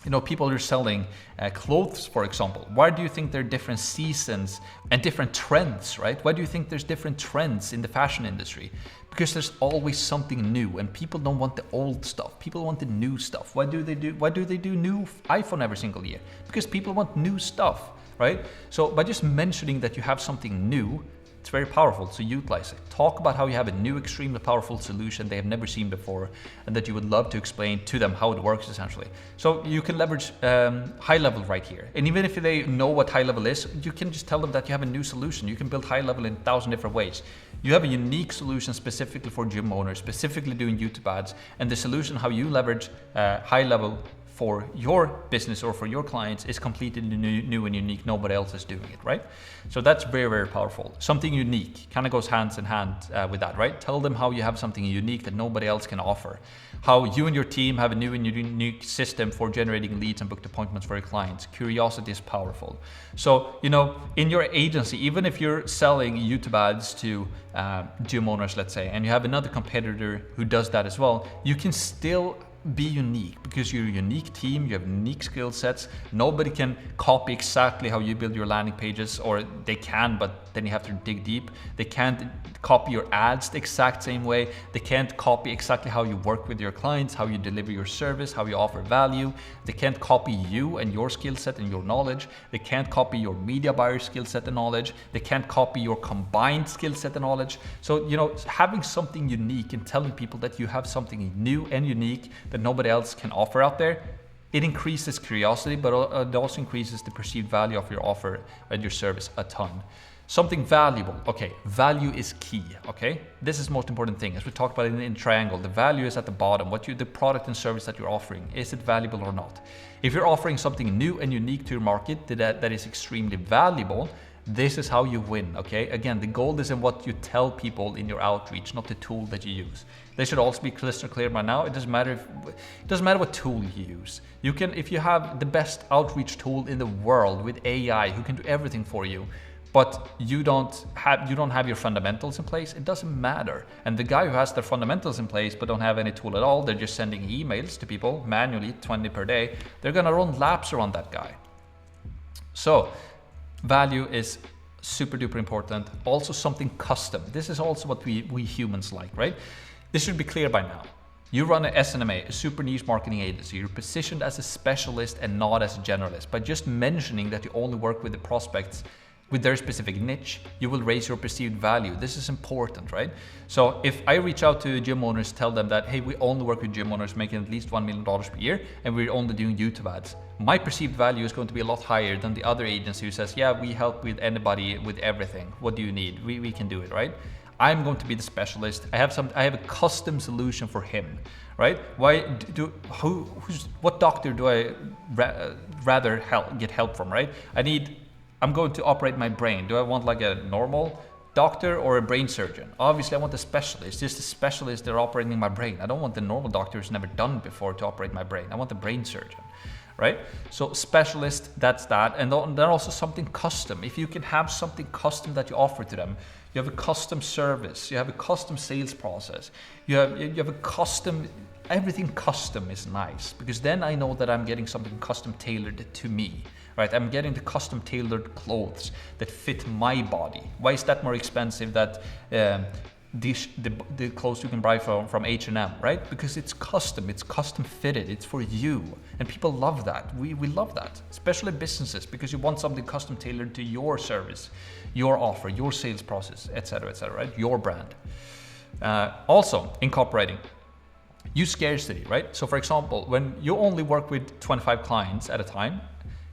you know, people are selling clothes, for example. Why do you think there are different seasons and different trends, right? Why do you think there's different trends in the fashion industry? Because there's always something new, and people don't want the old stuff. People want the new stuff. Why do they do new iPhone every single year? Because people want new stuff, right? So by just mentioning that you have something new, it's very powerful, so utilize it. Talk about how you have a new, extremely powerful solution they have never seen before, and that you would love to explain to them how it works, essentially. So you can leverage high level right here. And even if they know what high level is, you can just tell them that you have a new solution. You can build high level in 1,000 different ways. You have a unique solution specifically for gym owners, specifically doing YouTube ads, and the solution how you leverage high level for your business or for your clients is completely new and unique. Nobody else is doing it, right? So that's very, very powerful. Something unique kind of goes hand in hand with that, right? Tell them how you have something unique that nobody else can offer. How you and your team have a new and unique system for generating leads and booked appointments for your clients. Curiosity is powerful. So, you know, in your agency, even if you're selling YouTube ads to gym owners, let's say, and you have another competitor who does that as well, you can still be unique because you're a unique team, you have unique skill sets. Nobody can copy exactly how you build your landing pages, or they can, but then you have to dig deep. They can't copy your ads the exact same way. They can't copy exactly how you work with your clients, how you deliver your service, how you offer value. They can't copy you and your skill set and your knowledge. They can't copy your media buyer skill set and knowledge. They can't copy your combined skill set and knowledge. So, you know, having something unique and telling people that you have something new and unique that nobody else can offer out there, it increases curiosity, but it also increases the perceived value of your offer and your service a ton. Something valuable. Okay, value is key, okay? This is the most important thing. As we talked about in triangle, the value is at the bottom. The product and service that you're offering, is it valuable or not? If you're offering something new and unique to your market that is extremely valuable, this is how you win, okay? Again, the goal is in what you tell people in your outreach, not the tool that you use. They should also be crystal clear by now. It doesn't matter what tool you use. You can, if you have the best outreach tool in the world with AI who can do everything for you, but you don't have your fundamentals in place, it doesn't matter. And the guy who has their fundamentals in place but don't have any tool at all, they're just sending emails to people manually, 20 per day, they're gonna run laps around that guy. So value is super duper important. Also something custom. This is also what we humans like, right? This should be clear by now. You run an SNMA, a super niche marketing agency. You're positioned as a specialist and not as a generalist. By just mentioning that you only work with the prospects with their specific niche, you will raise your perceived value. This is important, right? So if I reach out to gym owners, tell them that, hey, we only work with gym owners making at least $1 million per year, and we're only doing YouTube ads, my perceived value is going to be a lot higher than the other agency who says, yeah, we help with anybody with everything. What do you need? We can do it, right? I'm going to be the specialist. I have a custom solution for him, right? What doctor do I rather get help from, right? I'm going to operate my brain. Do I want like a normal doctor or a brain surgeon? Obviously I want a specialist. Just a specialist that are operating my brain. I don't want the normal doctor who's never done before to operate my brain. I want the brain surgeon, right? So specialist, that's that. And then also something custom. If you can have something custom that you offer to them, you have a custom service, you have a custom sales process, you have a custom, everything custom is nice, because then I know that I'm getting something custom tailored to me, right? I'm getting the custom tailored clothes that fit my body. Why is that more expensive than the clothes you can buy from H&M, right? Because it's custom fitted, it's for you. And people love that. We love that, especially businesses, because you want something custom tailored to your service, your offer, your sales process, etc., right? Your brand. Also, in copywriting, use scarcity, right? So for example, when you only work with 25 clients at a time,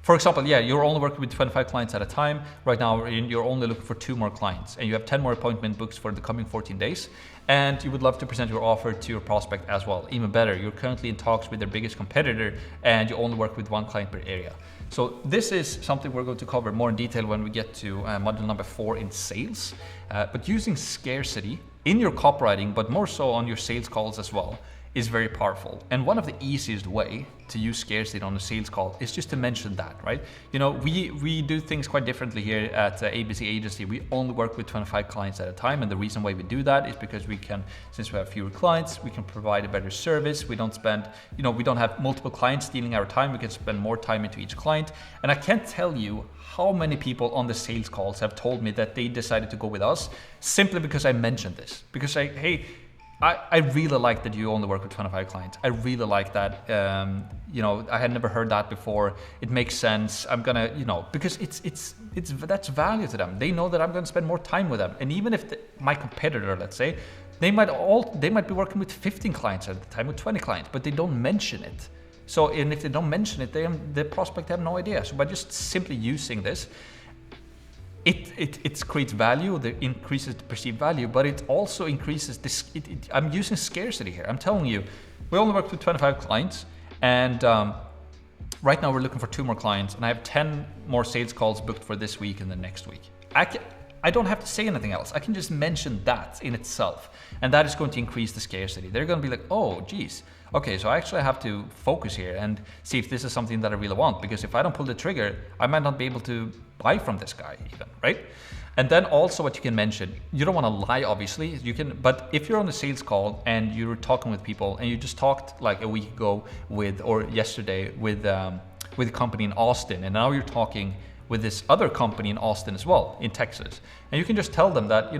for example, you're only working with 25 clients at a time. Right now, you're only looking for 2 more clients, and you have 10 more appointment books for the coming 14 days. And you would love to present your offer to your prospect as well. Even better, you're currently in talks with their biggest competitor, and you only work with 1 client per area. So this is something we're going to cover more in detail when we get to module number 4 in sales. But using scarcity in your copywriting, but more so on your sales calls as well, is very powerful. And one of the easiest way to use scarcity on a sales call is just to mention that, right? You know, we do things quite differently here at ABC Agency. We only work with 25 clients at a time, and the reason why we do that is because we can, since we have fewer clients, we can provide a better service. We don't spend, we don't have multiple clients stealing our time. We can spend more time into each client. And I can't tell you how many people on the sales calls have told me that they decided to go with us simply because I mentioned this. Because I really like that you only work with 25 clients. I really like that. I had never heard that before. It makes sense. I'm gonna, because that's value to them. They know that I'm gonna spend more time with them. And even if my competitor, let's say, they might be working with 15 clients at the time, with 20 clients, but they don't mention it. So, and if they don't mention it, the prospect have no idea. So by just simply using this, it creates value, it increases the perceived value, but it also increases this. I'm using scarcity here. I'm telling you, we only work with 25 clients, and right now we're looking for 2 more clients, and I have 10 more sales calls booked for this week and the next week. I don't have to say anything else. I can just mention that in itself, and that is going to increase the scarcity. They're going to be like, oh, geez. Okay, so I actually have to focus here and see if this is something that I really want, because if I don't pull the trigger, I might not be able to buy from this guy even, right? And then also what you can mention, you don't want to lie, obviously, but if you're on a sales call and you're talking with people and you just talked like a week ago or yesterday with a company in Austin, and now you're talking with this other company in Austin as well, in Texas, and you can just tell them that,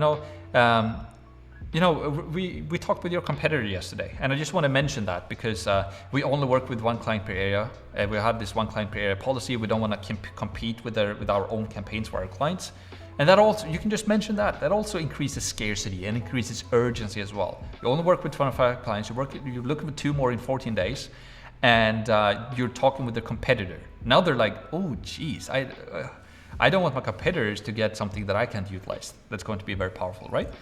we talked with your competitor yesterday, and I just want to mention that because we only work with 1 client per area. We have this 1 client per area policy. We don't want to compete with our own campaigns for our clients. And that also, you can just mention that. That also increases scarcity and increases urgency as well. You only work with 25 clients. You're looking for 2 more in 14 days, and you're talking with the competitor. Now they're like, oh, geez, I don't want my competitors to get something that I can't utilize. That's going to be very powerful, right?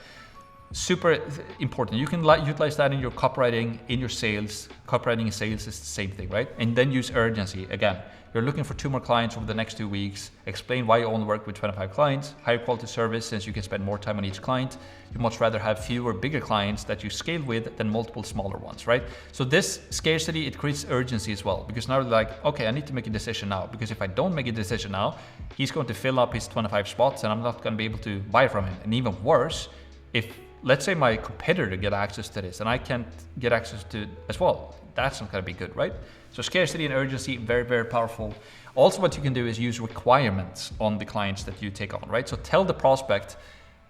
Super important. You can utilize that in your copywriting, in your sales. Copywriting and sales is the same thing, right? And then use urgency. Again, you're looking for 2 more clients over the next 2 weeks. Explain why you only work with 25 clients. Higher quality service, since you can spend more time on each client. You'd much rather have fewer bigger clients that you scale with than multiple smaller ones, right? So this scarcity, it creates urgency as well, because now they're like, okay, I need to make a decision now, because if I don't make a decision now, he's going to fill up his 25 spots and I'm not going to be able to buy from him. And even worse, if let's say my competitor get access to this and I can't get access to it as well, that's not going to be good, right? So scarcity and urgency, very, very powerful. Also, what you can do is use requirements on the clients that you take on, right? So tell the prospect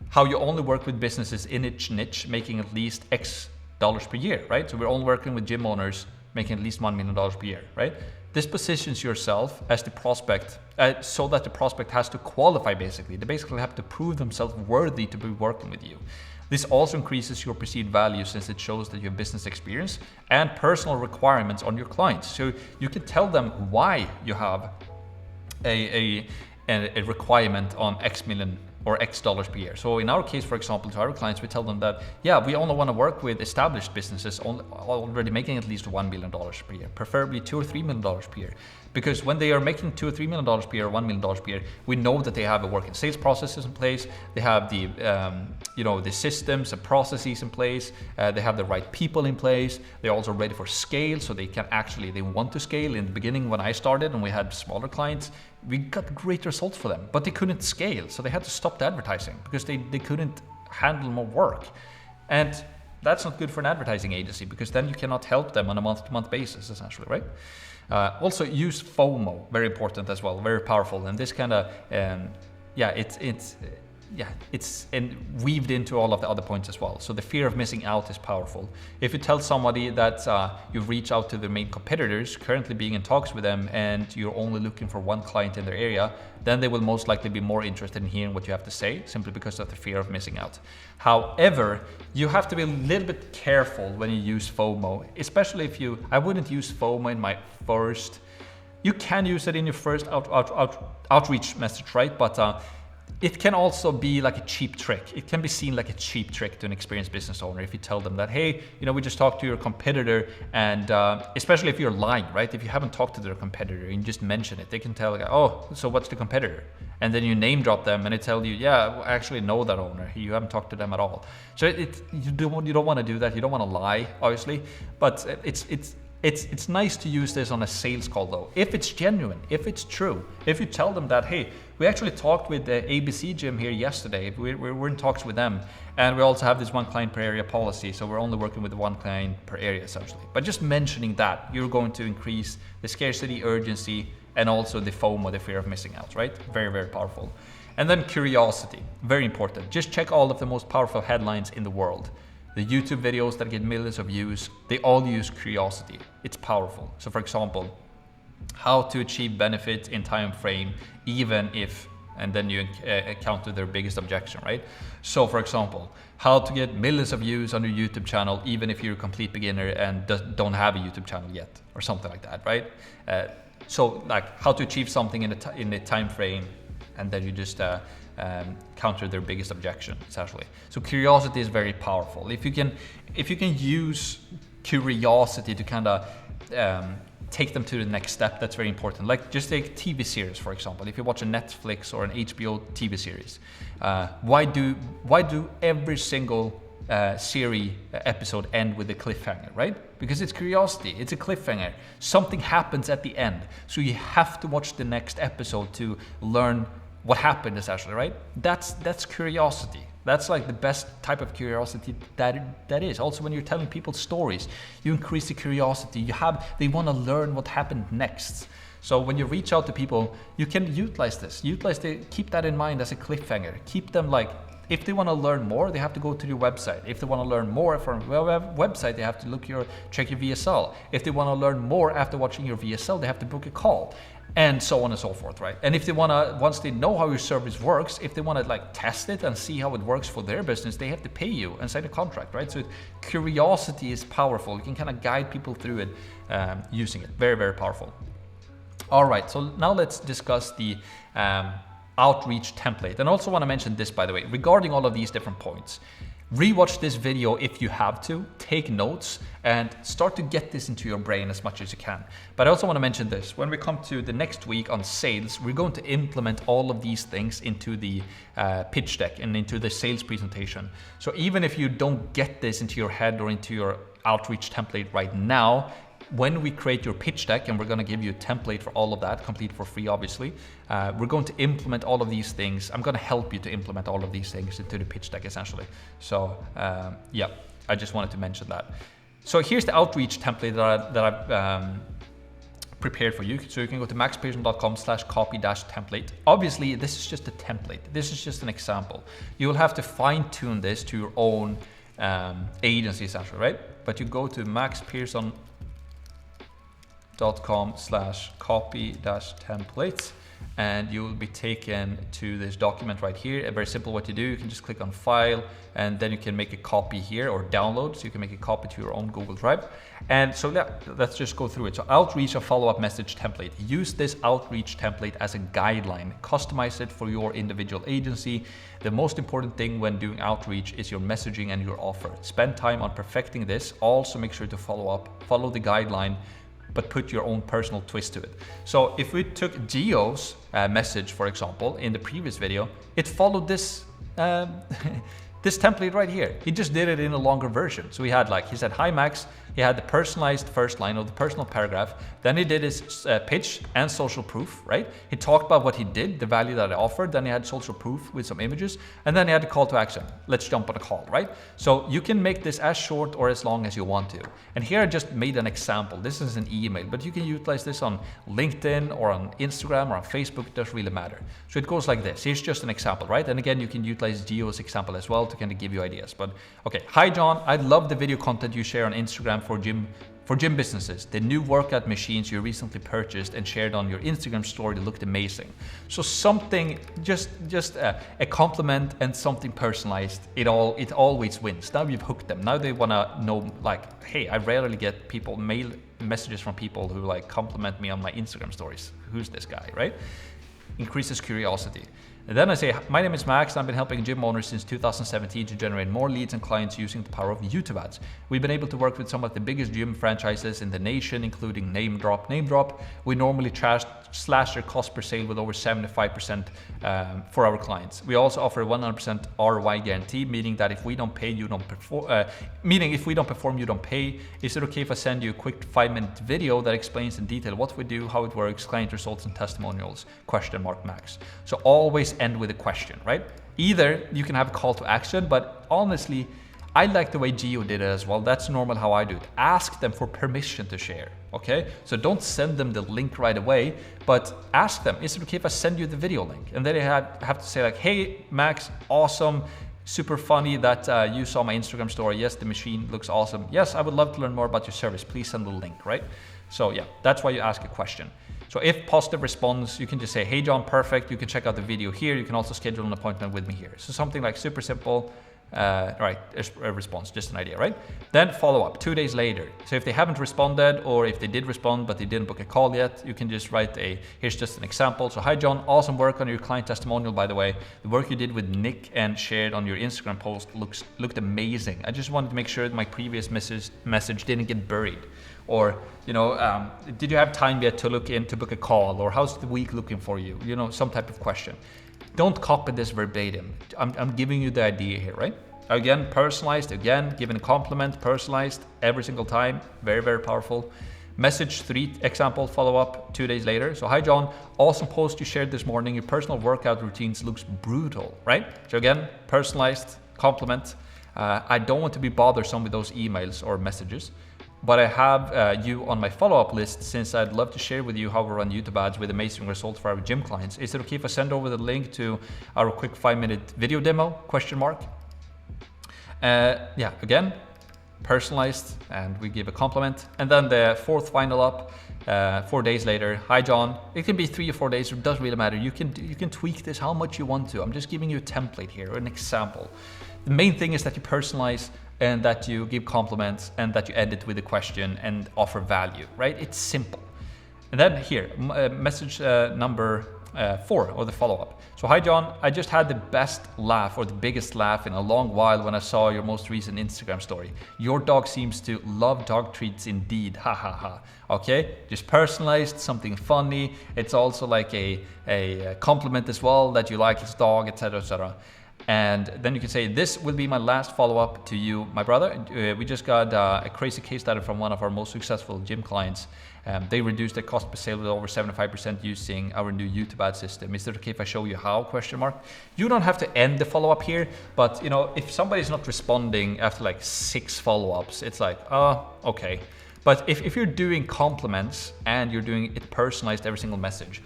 how you only work with businesses in each niche making at least X dollars per year, right? So we're only working with gym owners making at least $1 million per year, right? This positions yourself as the prospect so that the prospect has to qualify basically. They basically have to prove themselves worthy to be working with you. This also increases your perceived value since it shows that you have business experience and personal requirements on your clients. So you can tell them why you have a requirement on X million or X dollars per year. So in our case, for example, to our clients, we tell them that, yeah, we only want to work with established businesses already making at least $1 million per year, preferably $2 or $3 million per year. Because when they are making $2 or $3 million per year, or $1 million per year, we know that they have a working sales processes in place. They have the, the systems and processes in place. They have the right people in place. They're also ready for scale, so they want to scale. In the beginning, when I started and we had smaller clients, we got great results for them, but they couldn't scale. So they had to stop the advertising because they couldn't handle more work. And that's not good for an advertising agency, because then you cannot help them on a month-to-month basis, essentially, right? Also use FOMO, very important as well, very powerful. And this kind of, it's weaved into all of the other points as well. So the fear of missing out is powerful. If you tell somebody that you've reached out to their main competitors, currently being in talks with them, and you're only looking for one client in their area, then they will most likely be more interested in hearing what you have to say, simply because of the fear of missing out. However, you have to be a little bit careful when you use FOMO, especially if I wouldn't use FOMO in my first, you can use it in your first outreach message, right? But it can also be like a cheap trick. It can be seen like a cheap trick to an experienced business owner if you tell them that, hey, we just talked to your competitor, and especially if you're lying, right? If you haven't talked to their competitor and you just mention it, they can tell, like, oh, so what's the competitor? And then you name drop them and they tell you, yeah, I actually know that owner. You haven't talked to them at all. So you don't want to do that. You don't want to lie, obviously, but it's nice to use this on a sales call though. If it's genuine, if it's true, if you tell them that, hey, we actually talked with the ABC gym here yesterday. We're in talks with them, and we also have this one client per area policy. So we're only working with one client per area essentially. But just mentioning that, you're going to increase the scarcity, urgency, and also the FOMO, the fear of missing out, right? Very, very powerful. And then curiosity, very important. Just check all of the most powerful headlines in the world. The YouTube videos that get millions of views, they all use curiosity. It's powerful. So for example, how to achieve benefit in time frame, even if, and then you encounter their biggest objection, right? So for example, how to get millions of views on your YouTube channel, even if you're a complete beginner and don't have a YouTube channel yet, or something like that, right? So like how to achieve something in a time frame, and then you just counter their biggest objection, essentially. So curiosity is very powerful. If you can use curiosity to kind of take them to the next step, that's very important. Like just take TV series, for example. If you watch a Netflix or an HBO TV series, why do every single series episode end with a cliffhanger, right? Because it's curiosity, it's a cliffhanger. Something happens at the end, so you have to watch the next episode to learn what happened, essentially, right? That's curiosity. That's like the best type of curiosity that is. Also, when you're telling people stories, you increase the curiosity. They want to learn what happened next. So when you reach out to people, you can utilize this. Keep that in mind as a cliffhanger. Keep them like, if they want to learn more, they have to go to your website. If they want to learn more from your website, they have to check your VSL. If they want to learn more after watching your VSL, they have to book a call, and so on and so forth, right? And if they want to, once they know how your service works, if they want to like test it and see how it works for their business, they have to pay you and sign a contract, right? So curiosity is powerful. You can kind of guide people through it using it. Very, very powerful. All right, so now let's discuss the outreach template. And I also want to mention this, by the way, regarding all of these different points. Rewatch this video if you have to, take notes, and start to get this into your brain as much as you can. But I also want to mention this, when we come to the next week on sales, we're going to implement all of these things into the pitch deck and into the sales presentation. So even if you don't get this into your head or into your outreach template right now, when we create your pitch deck, and we're going to give you a template for all of that, complete for free, obviously, we're going to implement all of these things. I'm going to help you to implement all of these things into the pitch deck, essentially. So yeah, I just wanted to mention that. So here's the outreach template that I've prepared for you. So you can go to maxpearson.com/copy-template. Obviously, this is just a template. This is just an example. You will have to fine tune this to your own agency, essentially, right? But you go to maxpearson.com/copy-templates, and you will be taken to this document right here. Very simple what you do. You can just click on file, and then you can make a copy here, or download, so you can make a copy to your own Google Drive. And so yeah, let's just go through it. So outreach or follow-up message template. Use this outreach template as a guideline. Customize it for your individual agency. The most important thing when doing outreach is your messaging and your offer. Spend time on perfecting this. Also make sure to follow the guideline, but put your own personal twist to it. So if we took Gio's message, for example, in the previous video, it followed this this template right here. He just did it in a longer version. So he said, hi Max, He had the personalized first line or the personal paragraph. Then he did his pitch and social proof, right? He talked about what he did, the value that I offered. Then he had social proof with some images. And then he had the call to action. Let's jump on a call, right? So you can make this as short or as long as you want to. And here I just made an example. This is an email, but you can utilize this on LinkedIn or on Instagram or on Facebook. It doesn't really matter. So it goes like this. Here's just an example, right? And again, you can utilize Gio's example as well to kind of give you ideas. But okay, hi John, I love the video content you share on Instagram for gym businesses. The new workout machines you recently purchased and shared on your Instagram story looked amazing. So something, just a compliment and something personalized, it always wins. Now you've hooked them. Now they want to know, like, hey, I rarely get mail messages from people who like compliment me on my Instagram stories. Who's this guy, right? Increases curiosity. And then I say, my name is Max, and I've been helping gym owners since 2017 to generate more leads and clients using the power of YouTube ads. We've been able to work with some of the biggest gym franchises in the nation, including name drop. We normally slash their cost per sale with over 75% for our clients. We also offer a 100% ROI guarantee, meaning that if we don't pay, you don't perform. If we don't perform, you don't pay. Is it okay if I send you a quick 5-minute video that explains in detail what we do, how it works, client results, and testimonials? ? Max. So always end with a question, right? Either you can have a call to action, but honestly, I like the way Gio did it as well. That's normal how I do it. Ask them for permission to share, okay? So don't send them the link right away, but ask them, is it okay if I send you the video link? And then they have to say like, hey, Max, awesome, super funny that you saw my Instagram story. Yes, the machine looks awesome. Yes, I would love to learn more about your service. Please send the link, right? So yeah, that's why you ask a question. So if positive response, you can just say, hey John, perfect. You can check out the video here. You can also schedule an appointment with me here. So something like super simple, right, a response, just an idea, right? Then follow up 2 days later. So if they haven't responded, or if they did respond, but they didn't book a call yet, you can just write here's just an example. So hi John, awesome work on your client testimonial, by the way. The work you did with Nick and shared on your Instagram post looked amazing. I just wanted to make sure that my previous message didn't get buried. Or, did you have time yet to look in to book a call? Or how's the week looking for you? Some type of question. Don't copy this verbatim. I'm giving you the idea here, right? Again, personalized, giving a compliment, personalized every single time. Very, very powerful. Message 3 example, follow up 2 days later. So hi John, awesome post you shared this morning. Your personal workout routines looks brutal, right? So again, personalized, compliment. I don't want to be bothersome with those emails or messages, but I have you on my follow-up list since I'd love to share with you how we run YouTube ads with amazing results for our gym clients. Is it okay if I send over the link to our quick 5-minute video demo? ? Again, personalized, and we give a compliment. And then the 4th final up, 4 days later. Hi John, it can be 3 or 4 days, it doesn't really matter. You can tweak this how much you want to. I'm just giving you a template here, or an example. The main thing is that you personalize and that you give compliments and that you edit with a question and offer value, right? It's simple. And then here, message number 4, or the follow-up. So hi John, I just had the best laugh, or the biggest laugh in a long while when I saw your most recent Instagram story. Your dog seems to love dog treats indeed, ha ha ha. Okay, just personalized, something funny. It's also like a compliment as well, that you like his dog, etc., etc. And then you can say, this will be my last follow-up to you, my brother. We just got a crazy case study from one of our most successful gym clients. They reduced their cost per sale with over 75% using our new YouTube ad system. Is it okay if I show you how? ? You don't have to end the follow-up here, but if somebody's not responding after like 6 follow-ups, it's like, okay. But if you're doing compliments and you're doing it personalized every single message,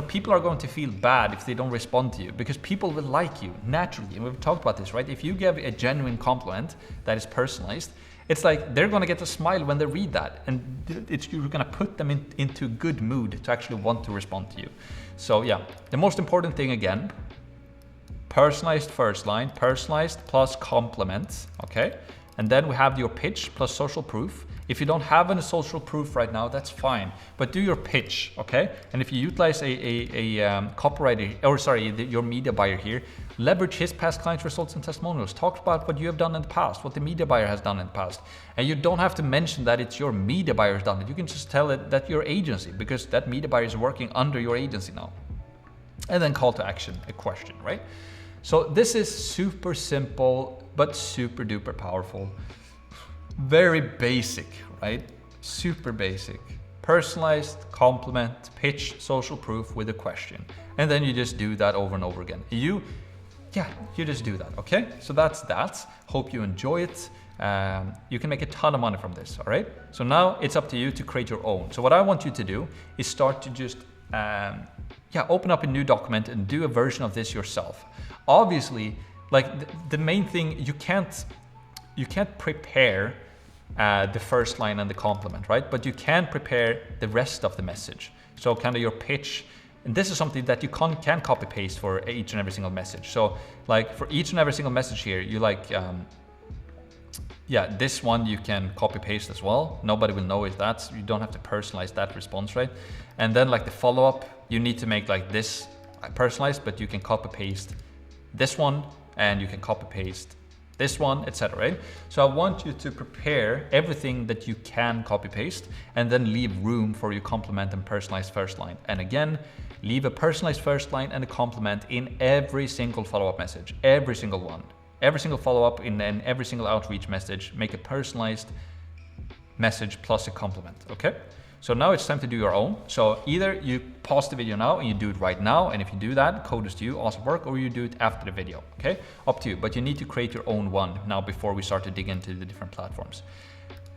people are going to feel bad if they don't respond to you, because people will like you naturally. And we've talked about this, right? If you give a genuine compliment that is personalized, it's like they're going to get a smile when they read that. And you're going to put them into a good mood to actually want to respond to you. So yeah, the most important thing again, personalized first line, personalized plus compliments, okay? And then we have your pitch plus social proof. If you don't have any social proof right now, that's fine, but do your pitch, okay? And if you utilize a copywriter, your media buyer here, leverage his past client results and testimonials. Talk about what you have done in the past, what the media buyer has done in the past. And you don't have to mention that it's your media buyer has done it. You can just tell it that your agency, because that media buyer is working under your agency now. And then call to action, a question, right? So this is super simple, but super duper powerful. Very basic, right? Super basic. Personalized, compliment, pitch, social proof with a question. And then you just do that over and over again. You just do that, okay? So that's that. Hope you enjoy it. You can make a ton of money from this, all right? So now it's up to you to create your own. So what I want you to do is start to just open up a new document and do a version of this yourself. Obviously, like the main thing, you can't prepare the first line and the compliment, right? But you can prepare the rest of the message. So kind of your pitch, and this is something that you can copy paste for each and every single message. So like for each and every single message here, you like, this one you can copy paste as well. Nobody will know if that's, you don't have to personalize that response, right? And then like the follow-up, you need to make like this personalized, but you can copy paste this one and you can copy paste this one, etc. Right? So I want you to prepare everything that you can copy paste and then leave room for your compliment and personalized first line. And again, leave a personalized first line and a compliment in every single follow-up message, every single one. Every single follow-up in every single outreach message, make a personalized message plus a compliment, okay? So now it's time to do your own. So either you pause the video now and you do it right now, and if you do that, kudos to you, awesome work, or you do it after the video, okay? Up to you, but you need to create your own one now before we start to dig into the different platforms.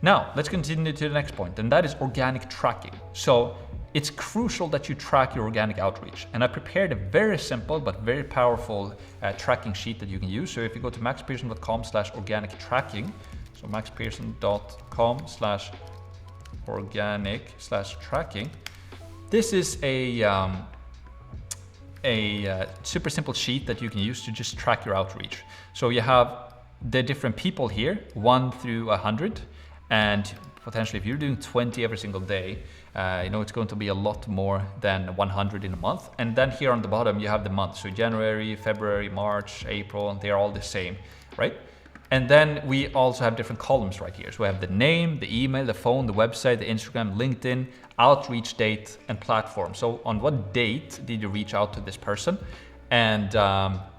Now, let's continue to the next point, and that is organic tracking. So it's crucial that you track your organic outreach. And I prepared a very simple but very powerful tracking sheet that you can use. So if you go to maxpearson.com/organic tracking, so maxpearson.com/organic/tracking, this is a super simple sheet that you can use to just track your outreach. So you have the different people here, 1 through 100, and potentially if you're doing 20 every single day, it's going to be a lot more than 100 in a month. And then here on the bottom, you have the month. So January, February, March, April, and they're all the same, right? And then we also have different columns right here. So we have the name, the email, the phone, the website, the Instagram, LinkedIn, outreach date, and platform. So on what date did you reach out to this person? And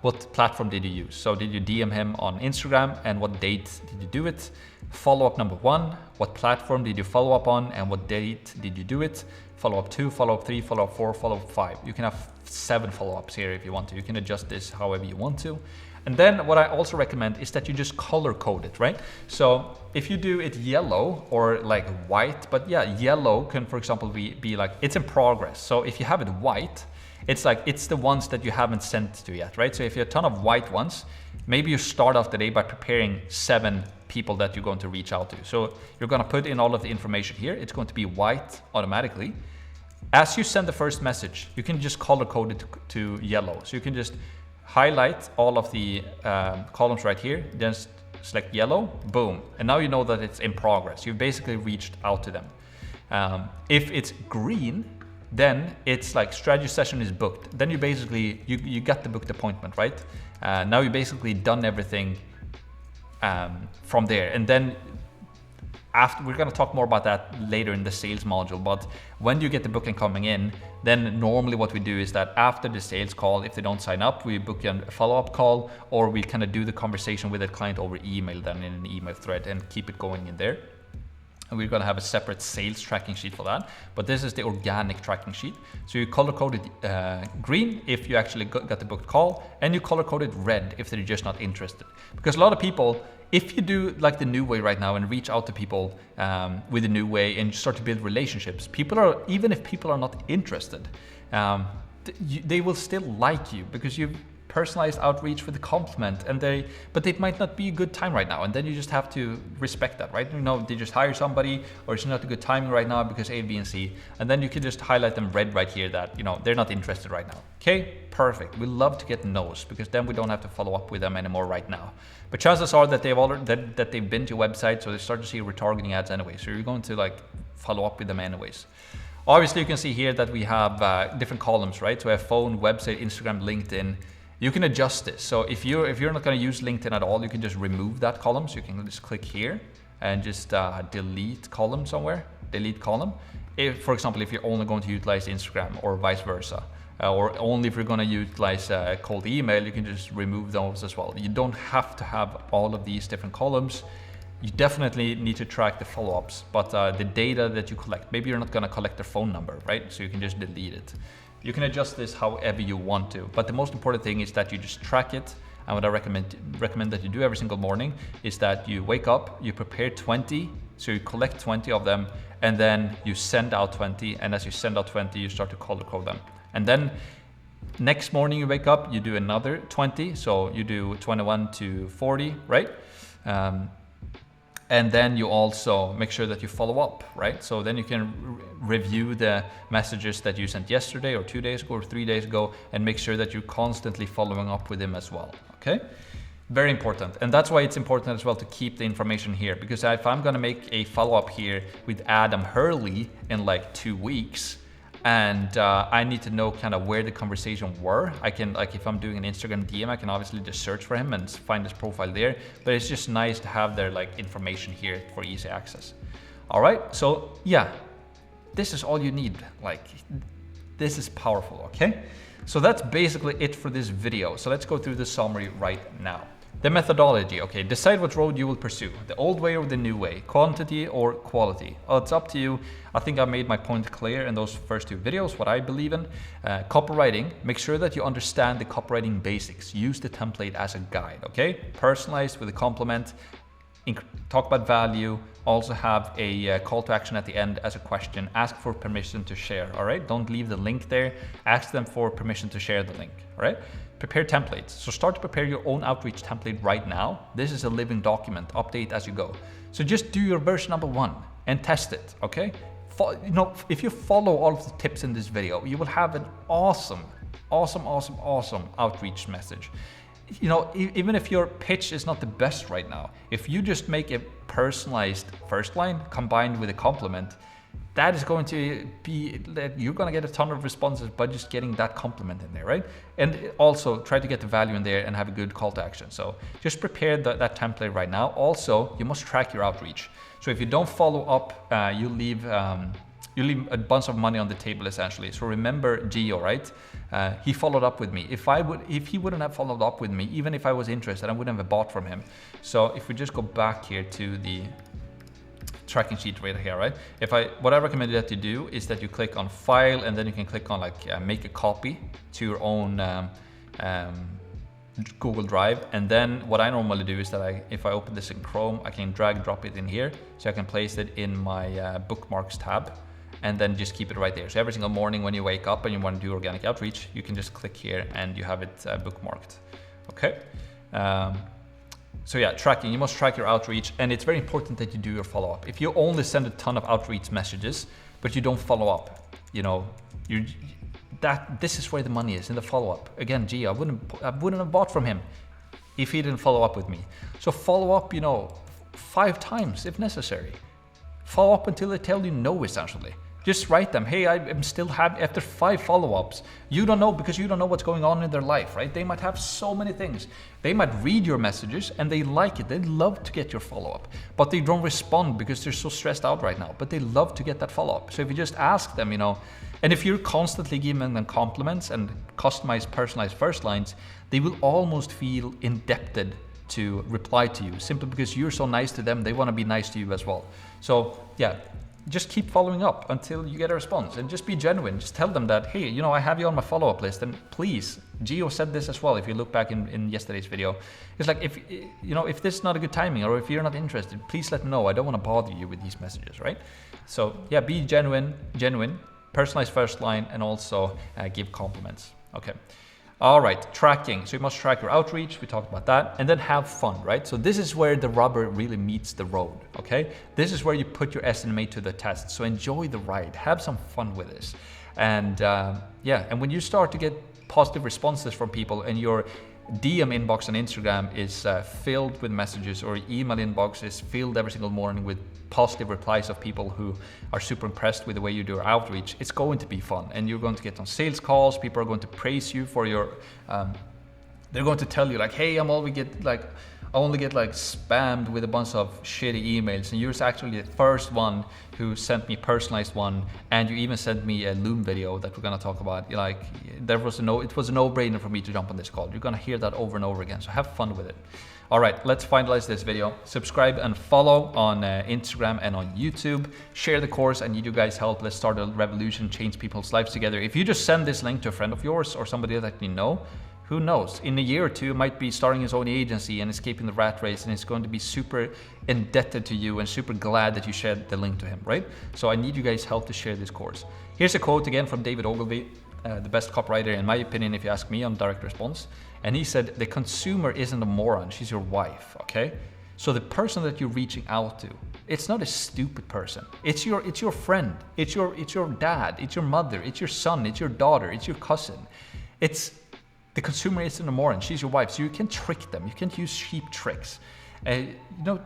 what platform did you use? So did you DM him on Instagram, and what date did you do it? Follow-up number 1, what platform did you follow up on and what date did you do it? Follow-up 2, follow-up 3, follow-up 4, follow-up 5. You can have 7 follow-ups here if you want to. You can adjust this however you want to. And then what I also recommend is that you just color code it, right? So if you do it yellow or like white, but yellow can, for example, be like, it's in progress. So if you have it white, it's like, it's the ones that you haven't sent to yet, right? So if you have a ton of white ones, maybe you start off the day by preparing 7 people that you're going to reach out to. So you're going to put in all of the information here. It's going to be white automatically. As you send the first message, you can just color code it to yellow. So you can just highlight all of the columns right here, then select yellow, boom. And now you know that it's in progress. You've basically reached out to them. If it's green, then it's like strategy session is booked. Then you basically, you got the booked appointment, right? Now you basically done everything from there. And then after, we're going to talk more about that later in the sales module, but when you get the booking coming in, then normally what we do is that after the sales call, if they don't sign up, we book a follow-up call, or we kind of do the conversation with the client over email, then in an email thread, and keep it going in there. And we're going to have a separate sales tracking sheet for that, but this is the organic tracking sheet. So you color code it green if you actually got the booked call, and you color code it red if they're just not interested. Because a lot of people, if you do like the new way right now and reach out to people with the new way and start to build relationships, people are, even if people are not interested, they will still like you because you've personalized outreach with a compliment, but it might not be a good time right now, and then you just have to respect that, right? They just hire somebody, or it's not a good timing right now because A, B, and C, and then you can just highlight them red right here that they're not interested right now. Okay, perfect. We love to get no's because then we don't have to follow up with them anymore right now. But chances are that they've been to your website, so they start to see retargeting ads anyway. So you're going to like follow up with them anyways. Obviously, you can see here that we have different columns, right? So we have phone, website, Instagram, LinkedIn. You can adjust this. So if you're not going to use LinkedIn at all, you can just remove that column. So you can just click here and just delete column somewhere. Delete column. For example, if you're only going to utilize Instagram or vice versa, or only if you're going to utilize cold email, you can just remove those as well. You don't have to have all of these different columns. You definitely need to track the follow-ups, but the data that you collect, maybe you're not gonna collect their phone number, right? So you can just delete it. You can adjust this however you want to, but the most important thing is that you just track it. And what I recommend that you do every single morning is that you wake up, you prepare 20, so you collect 20 of them, and then you send out 20, and as you send out 20, you start to color code them. And then next morning you wake up, you do another 20, so you do 21 to 40, right? And then you also make sure that you follow up, right? So then you can review the messages that you sent yesterday or 2 days ago or 3 days ago and make sure that you're constantly following up with them as well, okay? Very important. And that's why it's important as well to keep the information here, because if I'm gonna make a follow-up here with Adam Hurley in like 2 weeks, and I need to know kind of where the conversation were. I can, like if I'm doing an Instagram DM, I can obviously just search for him and find his profile there, but it's just nice to have their like information here for easy access. All right, so yeah, this is all you need. Like, this is powerful, okay? So that's basically it for this video. So let's go through the summary right now. The methodology, okay, decide what road you will pursue, the old way or the new way, quantity or quality. Oh, it's up to you. I think I made my point clear in those first 2 videos, what I believe in. Copywriting, make sure that you understand the copywriting basics. Use the template as a guide, okay? Personalized with a compliment, talk about value, also have a call to action at the end as a question. Ask for permission to share, all right? Don't leave the link there. Ask them for permission to share the link, all right? Prepare templates. So start to prepare your own outreach template right now. This is a living document, update as you go. So just do your version number 1 and test it, okay? You know, if you follow all of the tips in this video, you will have an awesome outreach message. You know, even if your pitch is not the best right now, if you just make a personalized first line combined with a compliment, that is going to be, you're going to get a ton of responses by just getting that compliment in there, right? And also try to get the value in there and have a good call to action. So just prepare that template right now. Also, you must track your outreach. So if you don't follow up, you leave a bunch of money on the table essentially. So remember Gio, right? He followed up with me. If he wouldn't have followed up with me, even if I was interested, I wouldn't have bought from him. So if we just go back here to the tracking sheet right here, right? What I recommend that you do is that you click on file, and then you can click on like make a copy to your own Google Drive. And then what I normally do is that if I open this in Chrome, I can drag and drop it in here. So I can place it in my bookmarks tab and then just keep it right there. So every single morning when you wake up and you want to do organic outreach, you can just click here and you have it bookmarked, okay? So yeah, tracking, you must track your outreach, and it's very important that you do your follow-up. If you only send a ton of outreach messages, but you don't follow up, you know, this is where the money is, in the follow-up. Again, gee, I wouldn't have bought from him if he didn't follow up with me. So follow up, you know, 5 times if necessary. Follow up until they tell you no, essentially. Just write them, hey, I'm still happy after 5 follow-ups. You don't know, because you don't know what's going on in their life, right? They might have so many things. They might read your messages and they like it. They love to get your follow-up, but they don't respond because they're so stressed out right now, but they love to get that follow-up. So if you just ask them, you know, and if you're constantly giving them compliments and customized, personalized first lines, they will almost feel indebted to reply to you, simply because you're so nice to them. They want to be nice to you as well. So yeah, just keep following up until you get a response, and just be genuine. Just tell them that, hey, you know, I have you on my follow-up list, and please, Gio said this as well. If you look back in yesterday's video, it's like, if you know, if this is not a good timing, or if you're not interested, please let me know. I don't want to bother you with these messages, right? So yeah, be genuine, personalized first line, and also give compliments. Okay. All right, tracking. So you must track your outreach. We talked about that. And then have fun, right? So this is where the rubber really meets the road, okay? This is where you put your estimate to the test. So enjoy the ride. Have some fun with this. And yeah, and when you start to get positive responses from people, and your DM inbox on Instagram is filled with messages, or email inbox is filled every single morning with positive replies of people who are super impressed with the way you do your outreach, it's going to be fun, and you're going to get on sales calls. People are going to praise you for your they're going to tell you like, hey, only get like spammed with a bunch of shitty emails, and you're actually the first one who sent me a personalized one, and you even sent me a Loom video that we're gonna talk about. Like, it was a no-brainer for me to jump on this call. You're gonna hear that over and over again, so have fun with it. All right, let's finalize this video. Subscribe and follow on Instagram and on YouTube. Share the course. I need you guys' help. Let's start a revolution, change people's lives together. If you just send this link to a friend of yours or somebody that you know, who knows? In a year or two, might be starting his own agency and escaping the rat race, and he's going to be super indebted to you and super glad that you shared the link to him, right? So I need you guys' help to share this course. Here's a quote again from David Ogilvy, the best copywriter in my opinion, if you ask me, on direct response. And he said, the consumer isn't a moron, she's your wife, okay? So the person that you're reaching out to, it's not a stupid person. It's your friend, it's your dad, it's your mother, it's your son, it's your daughter, it's your cousin. The consumer isn't a moron, she's your wife, so you can trick them, you can use cheap tricks.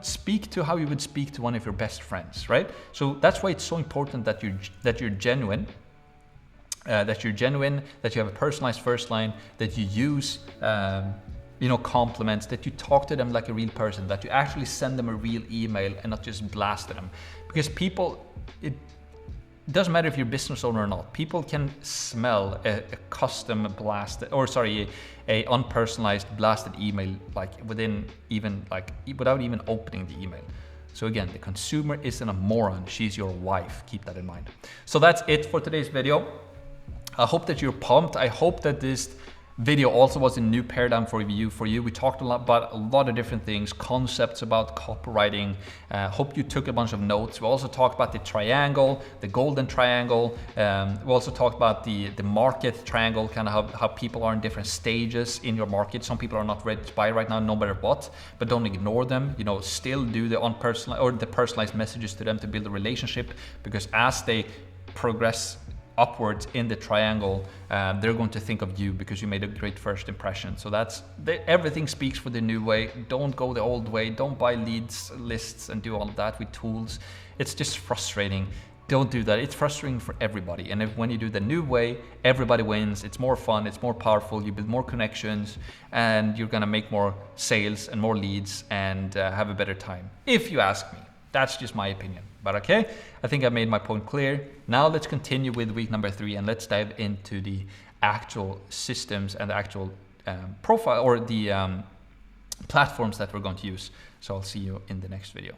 Speak to how you would speak to one of your best friends, right? So that's why it's so important that you're genuine, that you have a personalized first line, that you use compliments, that you talk to them like a real person, that you actually send them a real email and not just blast at them. Because people, it doesn't matter if you're a business owner or not, people can smell a custom blasted, a unpersonalized blasted email without even opening the email. So again, the consumer isn't a moron, she's your wife. Keep that in mind. So that's it for today's video. I hope that you're pumped. I hope that this video also was a new paradigm for you. We talked about a lot of different things, concepts about copywriting. Hope you took a bunch of notes. We also talked about the triangle, the golden triangle. We also talked about the market triangle, kind of how people are in different stages in your market. Some people are not ready to buy right now, no matter what, but don't ignore them. Still do the unpersonalized or the personalized messages to them to build a relationship, because as they progress upwards in the triangle, they're going to think of you because you made a great first impression. So everything speaks for the new way. Don't go the old way. Don't buy leads, lists, and do all of that with tools. It's just frustrating. Don't do that. It's frustrating for everybody. And when you do the new way, everybody wins. It's more fun. It's more powerful. You build more connections, and you're going to make more sales and more leads and have a better time, if you ask me. That's just my opinion. But okay, I think I made my point clear. Now let's continue with week number 3, and let's dive into the actual systems and the actual profile or the platforms that we're going to use. So I'll see you in the next video.